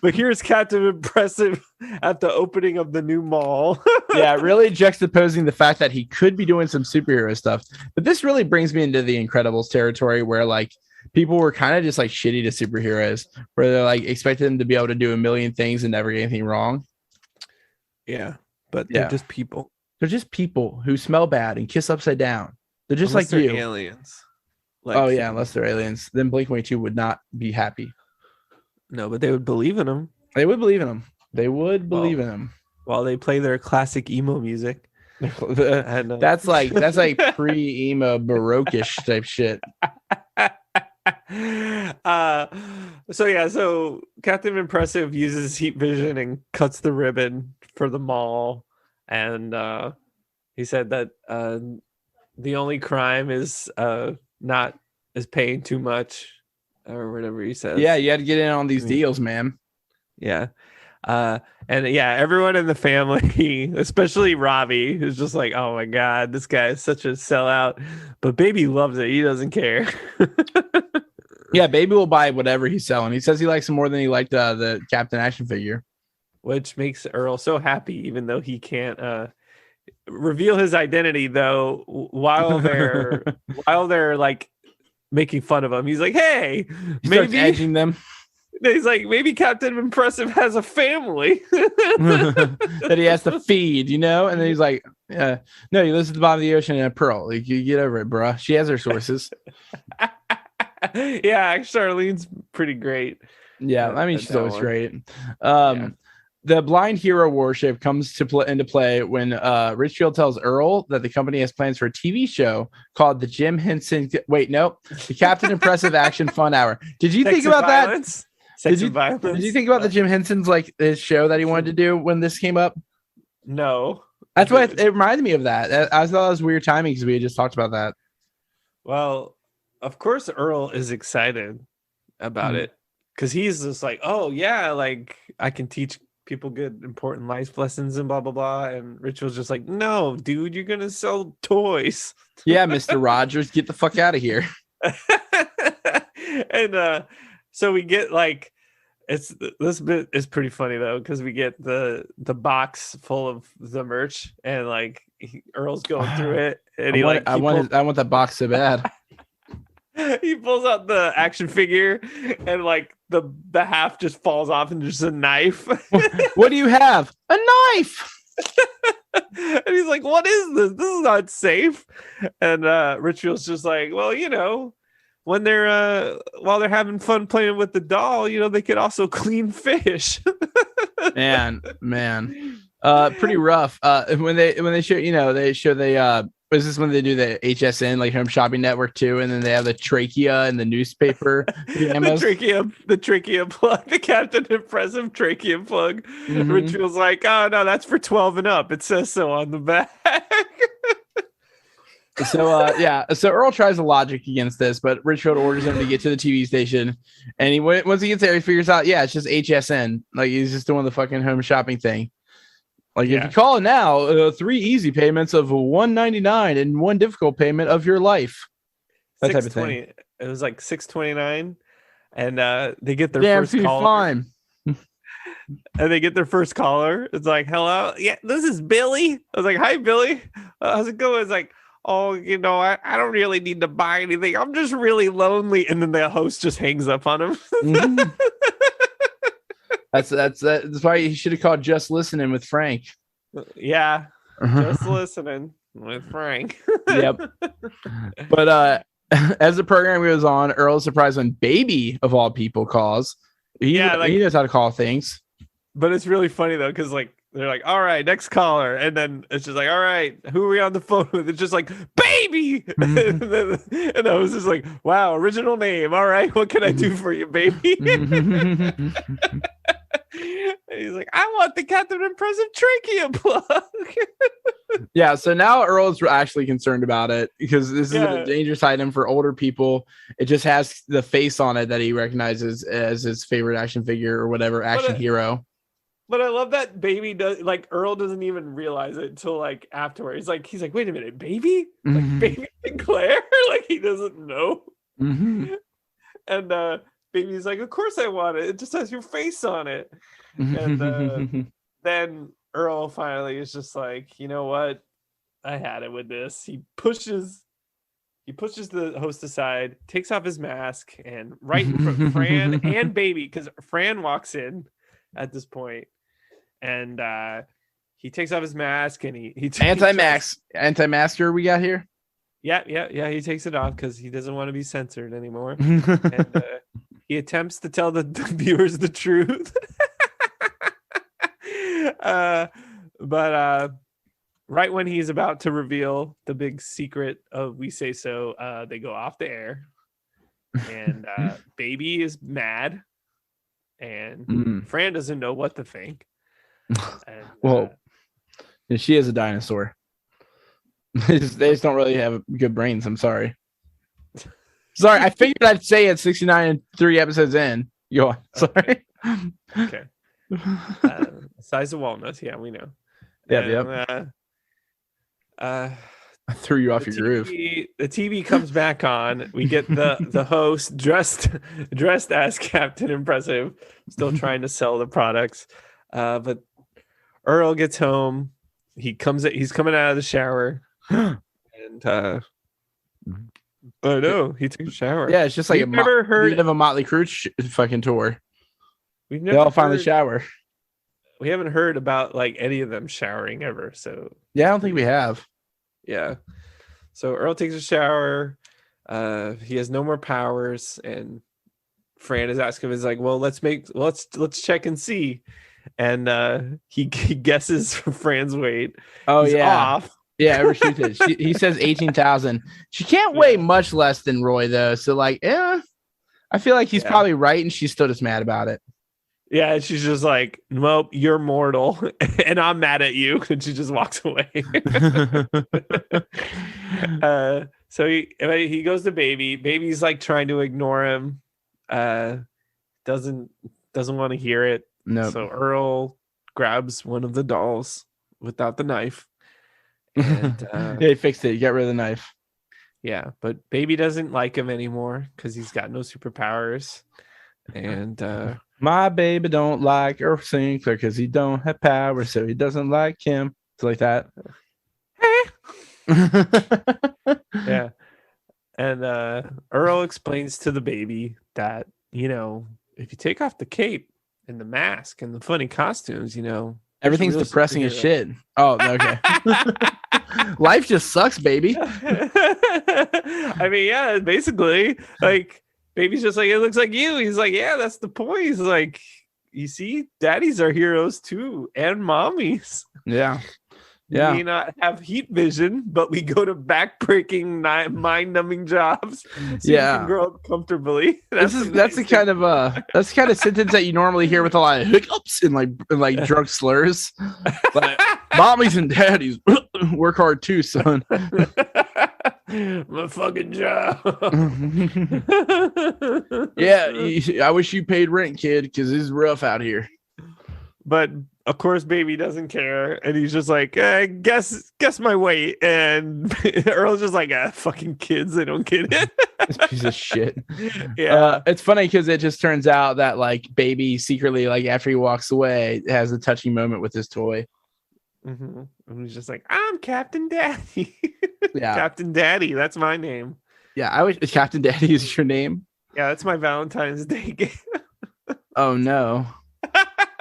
But here's Captain Impressive at the opening of the new mall. Yeah, really juxtaposing the fact that he could be doing some superhero stuff. But this really brings me into the Incredibles territory where like people were kind of just like shitty to superheroes, where they're like expecting them to be able to do a million things and never get anything wrong. Yeah, but they're just people. They're just people who smell bad and kiss upside down. They're just unless like they're you. Aliens. Like, unless they're aliens. Then Blink-182 would not be happy. No, but they would believe in them. They would believe in them. They would believe in them. While they play their classic emo music. That's like pre-emo Baroque-ish type shit. So Captain Impressive uses heat vision and cuts the ribbon for the mall, and he said that the only crime is paying too much or whatever he says. Yeah, you had to get in on these deals, man. Yeah. And yeah, everyone in the family, especially Robbie, is just like, oh my god, this guy is such a sellout. But Baby loves it. He doesn't care. Yeah, Baby will buy whatever he's selling. He says he likes him more than he liked the Captain action figure, which makes Earl so happy, even though he can't reveal his identity. Though while they're like making fun of him, he's like, hey, maybe edging them. He's like, maybe Captain Impressive has a family that he has to feed, you know? And then he's like, no, he lives at the bottom of the ocean in a pearl. Like, you get over it, bro. She has her sources. Yeah, Charlene's pretty great. Yeah, I mean, she's always great. The blind hero warship comes into play when Richfield tells Earl that the company has plans for a TV show called the Jim Henson. The Captain Impressive Action Fun Hour. Did you think about that? Did you think about the Jim Henson's like his show that he wanted to do when this came up? No, that's what it reminded me of. That I thought it was weird timing because we had just talked about that. Well, of course, Earl is excited about it because he's just like, oh yeah, like I can teach people good important life lessons and blah blah blah. And Rich was just like, no, dude, you're gonna sell toys. Yeah, Mr. Rogers, get the fuck out of here. And so we get like, this bit is pretty funny though, because we get the box full of the merch, and like Earl's going through it, and I want that box so bad. He pulls out the action figure, and like the half just falls off and just a knife. What do you have? A knife. And he's like, what is this? This is not safe. And Richfield's just like, well, when they're while they're having fun playing with the doll, they could also clean fish. man, pretty rough. When they show, is this when they do the HSN, like Home Shopping Network too, and then they have the trachea and the newspaper the trachea plug, the Captain Impressive trachea plug. Mhm. Richfield's like, oh no, that's for 12 and up. It says so on the back. So Earl tries to logic against this, but Richfield orders him to get to the TV station, and once he gets there, he figures out, it's just HSN. Like, he's just doing the fucking home shopping thing. Like, if you call it now, 3 easy payments of $199 and 1 difficult payment of your life. That type of thing. It was like $629, and they get their first caller. Fine. And they get their first caller. It's like, hello, yeah, this is Billy. I was like, hi, Billy. How's it going? It's like, oh, I don't really need to buy anything. I'm just really lonely. And then the host just hangs up on him. Mm-hmm. That's why you should have called Just Listening with Frank. Yeah, Just Listening with Frank. Yep. But as the program goes on, Earl's surprised when Baby, of all people, calls. He knows how to call things. But it's really funny though, because like they're like, all right, next caller, and then it's just like, all right, who are we on the phone with? It's just like, Baby. And I was just like, wow, original name. All right, what can I do for you, baby? And he's like, I want the Captain Impressive trachea plug. Yeah, so now Earl's actually concerned about it because this is a dangerous item for older people. It just has the face on it that he recognizes as his favorite action figure or whatever action hero. But I love that Baby does, like, Earl doesn't even realize it until like afterwards. He's like, wait a minute, Baby? Like Baby Sinclair? Like, he doesn't know. Mm-hmm. And Baby's like, of course I want it. It just has your face on it. And then Earl finally is just like, you know what? I had it with this. He pushes the host aside, takes off his mask, and right in front of Fran and Baby, because Fran walks in at this point, and he takes off his mask and he anti-masker we got here. Yeah. He takes it off because he doesn't want to be censored anymore. And he attempts to tell the viewers the truth. But right when he's about to reveal the big secret of We Say So, they go off the air, and Baby is mad, and Fran doesn't know what to think. And, she is a dinosaur. They just don't really have good brains. I'm sorry. I figured I'd say it 69 and 3 episodes in. Go on. Sorry. Okay. Size of walnuts. Yeah, we know. Yep. I threw you off your groove. The TV comes back on. We get the host dressed as Captain Impressive, still trying to sell the products. But Earl gets home. He's coming out of the shower, and oh no, he took a shower. Yeah, it's just like never heard of a Motley Crue fucking tour. They all finally shower. We haven't heard about like any of them showering ever. So yeah, I don't think we have. Yeah. So Earl takes a shower. He has no more powers, and Fran is asking him, is like, well, let's check and see. And he guesses Fran's weight. Oh, he's off. Yeah, ever shoots it. He says 18,000. She can't weigh much less than Roy though. So like, I feel like he's probably right, and she's still just mad about it. Yeah, she's just like, nope, you're mortal, and I'm mad at you, and she just walks away. So he goes to Baby. Baby's like trying to ignore him. Doesn't want to hear it. No. So Earl grabs one of the dolls without the knife. And he fixed it. He got rid of the knife. Yeah, but Baby doesn't like him anymore because he's got no superpowers. And my baby don't like Earl Sinclair because he don't have power, so he doesn't like him. It's like that. Yeah. And Earl explains to the Baby that, if you take off the cape and the mask and the funny costumes, everything's depressing as shit. Oh, okay. Life just sucks, baby. I mean, yeah, basically, like, baby's just like, it looks like you. He's like, yeah, that's the point. He's like, you see, daddies are heroes too, and mommies. Yeah. We may not have heat vision, but we go to backbreaking, mind-numbing jobs, so you can grow up comfortably. That's the kind of sentence that you normally hear with a lot of hiccups and like drunk slurs. Like, mommies and daddies work hard too, son. My fucking job. Yeah, I wish you paid rent, kid, because it's rough out here. But of course, baby doesn't care, and he's just like, guess my weight. And Earl's just like, fucking kids, they don't get it. Piece of shit. Yeah, it's funny because it just turns out that like baby secretly, like after he walks away, has a touching moment with his toy. Mm-hmm. And he's just like, I'm Captain Daddy. Yeah, Captain Daddy, that's my name. Yeah, I wish Captain Daddy is your name. Yeah, that's my Valentine's Day game. Oh no.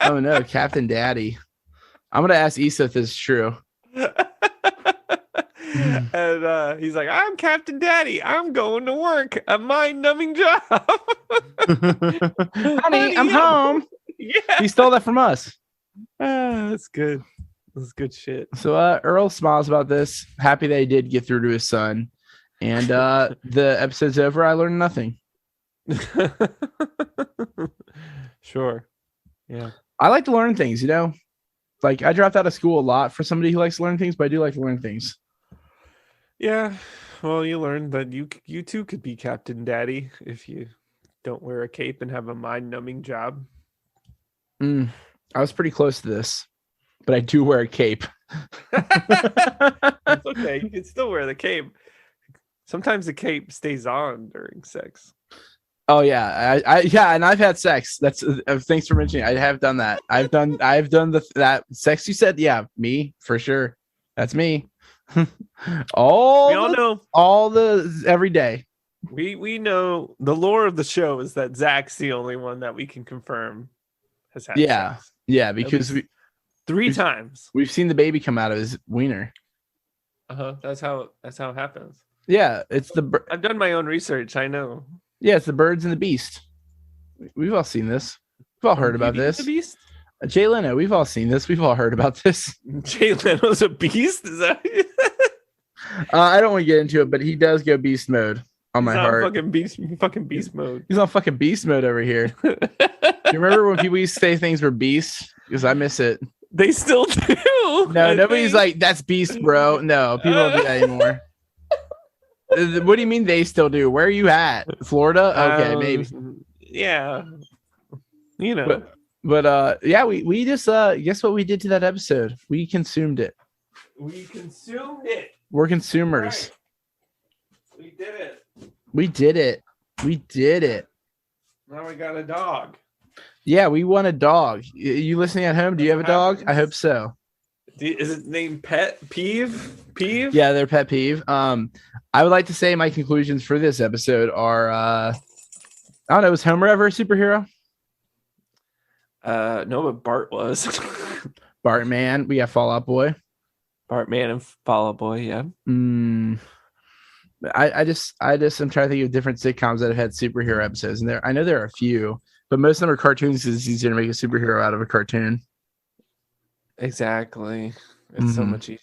Oh no, Captain Daddy. I'm gonna ask Issa if this is true. And he's like, I'm Captain Daddy. I'm going to work. A mind-numbing job. Honey, I'm home. Yeah. He stole that from us. That's good. That's good shit. So Earl smiles about this, happy that he did get through to his son. And the episode's over. I learned nothing. Sure. Yeah. I like to learn things, Like I dropped out of school a lot for somebody who likes to learn things, but I do like to learn things. Yeah. Well, you learned that you too could be Captain Daddy if you don't wear a cape and have a mind-numbing job. I was pretty close to this, but I do wear a cape. It's okay. You can still wear the cape. Sometimes the cape stays on during sex. Oh yeah, and I've had sex. That's thanks for mentioning. I have done that. I've done that sex you said. Yeah, me for sure. That's me. all the every day. We know the lore of the show is that Zach's the only one that we can confirm has had sex. Yeah, because three times we've seen the baby come out of his wiener. That's how it happens. Yeah, it's I've done my own research. I know. Yeah, it's the birds and the beast. We've all seen this. We've all heard about this. The beast? Jay Leno, we've all seen this. We've all heard about this. Jay Leno's a beast? Is that I don't want to get into it, but he does go beast mode on my heart. Fucking beast mode. He's on fucking beast mode over here. You remember when people used to say things were beast? Because I miss it. They still do. No, nobody's like, that's beast, bro. No, people don't do that anymore. What do you mean they still do? Where are you at? Florida? Okay, maybe. Yeah. But yeah, we just guess what we did to that episode? We consumed it. We consumed it. We're consumers. Right. We did it. We did it. We did it. Now we got a dog. Yeah, we want a dog. You listening at home? Do you have a dog? I hope so. Is it named Pet Peeve? Peeve? Yeah, they're Pet Peeve. I would like to say my conclusions for this episode are I don't know, was Homer ever a superhero? No, but Bart was. Bart Man. We got Fall Out Boy. Bart Man and Fall Out Boy, yeah. I just am trying to think of different sitcoms that have had superhero episodes, and I know there are a few, but most of them are cartoons because it's easier to make a superhero out of a cartoon. Exactly. It's so much easier.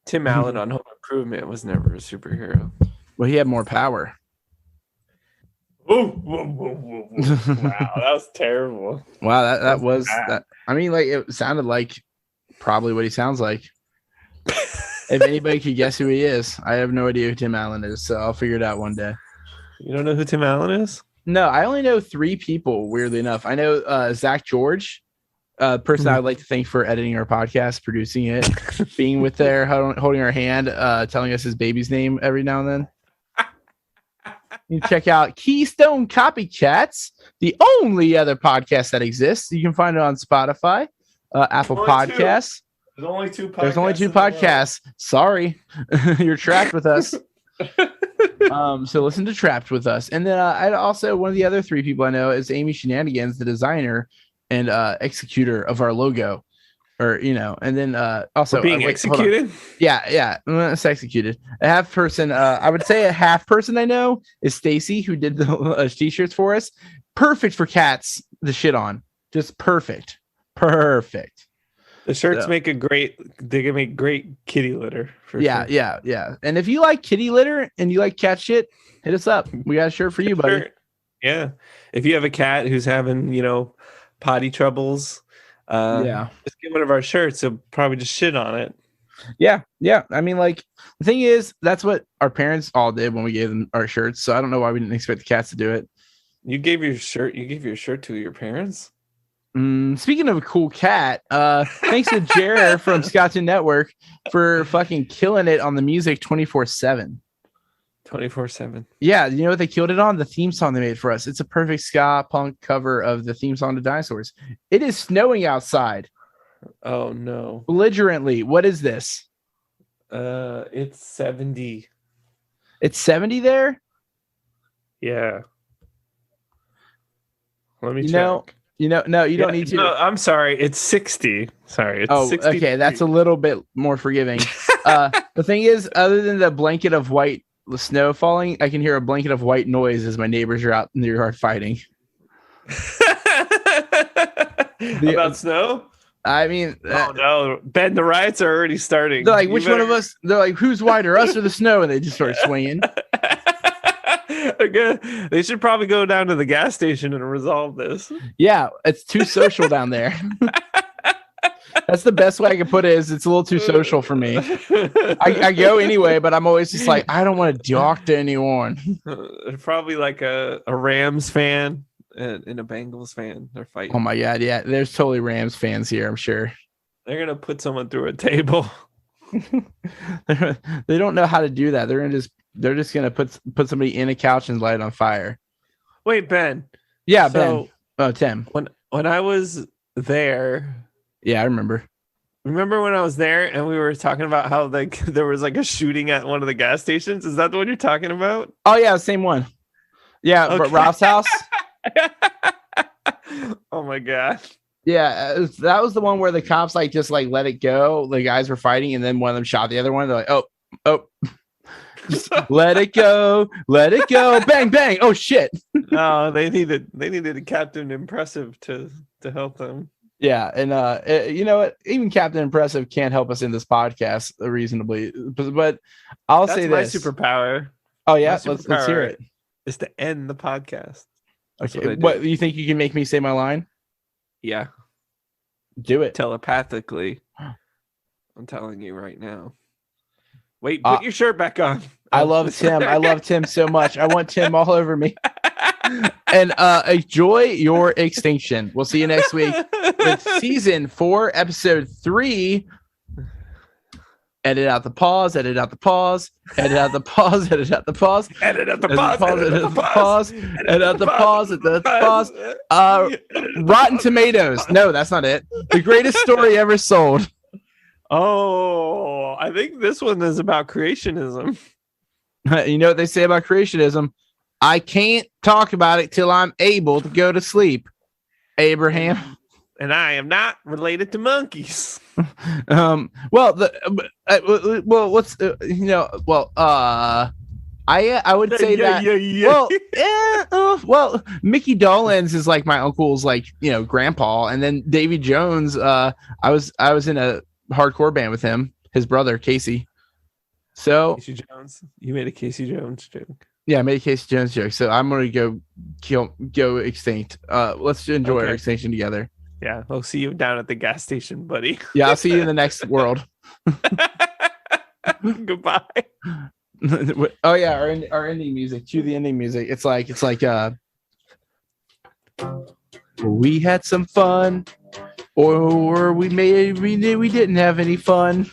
Tim Allen on Home Improvement was never a superhero. Well, he had more power. Whoa. Wow, that was terrible. Wow, that was that. I mean, like it sounded like probably what he sounds like. If anybody could guess who he is, I have no idea who Tim Allen is, so I'll figure it out one day. You don't know who Tim Allen is? No, I only know 3 people, weirdly enough. I know Zach George, person I would like to thank for editing our podcast, producing it, being with there, holding our hand, telling us his baby's name every now and then. You check out Keystone Copycats, the only other podcast that exists. You can find it on Spotify, Apple Podcasts. There's only 2 podcasts. There's only 2 podcasts. Sorry, you're trapped with us. So listen to Trapped with us. And then I also, one of the other 3 people I know is Amy Shenanigans, the designer and executor of our logo. Or, and then also we're being executed. Yeah, it's executed. A half person, I would say a half person I know is Stacy, who did the t-shirts for us. Perfect for cats to shit on. Just perfect. The shirts make they can make great kitty litter for sure. Yeah. And if you like kitty litter and you like cat shit, hit us up. We got a shirt for you, buddy. Sure. Yeah. If you have a cat who's having, potty troubles, just get one of our shirts. They'll probably just shit on it. Yeah. I mean, like, the thing is, that's what our parents all did when we gave them our shirts. So I don't know why we didn't expect the cats to do it. You gave your shirt to your parents? Speaking of a cool cat, thanks to Jer from Scotland Network for fucking killing it on the music 24/7. 24/7. Yeah, you know what they killed it on? The theme song they made for us. It's a perfect ska punk cover of the theme song to Dinosaurs. It is snowing outside. Oh no. Belligerently. What is this? It's 70. It's 70 there? Yeah. Let me check. No, you don't need to. No, I'm sorry. It's 60. Sorry. It's 60. Okay. That's a little bit more forgiving. The thing is, other than the blanket of white snow falling, I can hear a blanket of white noise as my neighbors are out in their yard fighting. About snow? I mean, oh no, Ben, the riots are already starting. They're like, one of us? They're like, who's whiter, us or the snow? And they just start swinging. They should probably go down to the gas station and resolve this. Yeah, it's too social down there. That's the best way I can put it. Is it's a little too social for me. I go anyway, but I'm always just like, I don't want to talk to anyone. Probably like a Rams fan and a Bengals fan. They're fighting. Oh my god, yeah. There's totally Rams fans here, I'm sure. They're gonna put someone through a table. They don't know how to do that. They're just gonna put somebody in a couch and light it on fire. Wait, Ben. Yeah, Ben. Oh, Tim. When I was there. Yeah, I remember. Remember when I was there and we were talking about how there was like a shooting at one of the gas stations? Is that the one you're talking about? Oh yeah, same one. Yeah, okay. But Ralph's house. Oh my god. Yeah, that was the one where the cops just let it go. The guys were fighting, and then one of them shot the other one. They're like, oh, just let it go, bang, bang. Oh shit. No, they needed a Captain Impressive to help them. Yeah, and you know what? Even Captain Impressive can't help us in this podcast reasonably. But I'll say this: my superpower. Oh yeah, let's hear it. Is to end the podcast. Okay, what you think you can make me say my line? Yeah, do it telepathically. I'm telling you right now. Wait, put your shirt back on. I love Tim. I love Tim so much. I want Tim all over me. And enjoy your extinction. We'll see you next week with season 4, episode 3. Edit out the pause. Edit out the pause. Edit out the pause. Edit out the pause. Edit out the pause. Edit out the pause. Edit out the pause. Edit out the pause. Rotten Tomatoes. No, that's not it. The greatest story ever sold. Oh, I think this one is about creationism. You know what they say about creationism? I can't talk about it till I'm able to go to sleep. Abraham. And I am not related to monkeys. I would say that. Well, Mickey Dolenz is like my uncle's grandpa, and then Davy Jones. I was in a hardcore band with him, his brother Casey. So Casey Jones, you made a Casey Jones joke. Yeah, I made a Casey Jones joke. So I'm gonna go extinct. Let's enjoy our extinction together. Yeah, I'll see you down at the gas station, buddy. Yeah, I'll see you in the next world. Goodbye. Oh yeah, our ending music. Cue the ending music. It's like we had some fun, or we didn't have any fun.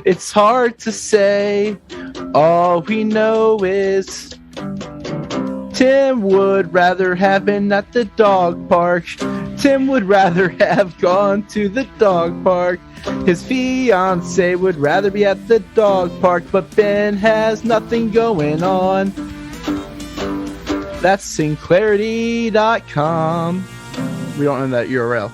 It's hard to say. All we know is Tim would rather have been at the dog park. Tim would rather have gone to the dog park. His fiance would rather be at the dog park, but Ben has nothing going on. That's Sinclairity.com. We don't know that URL.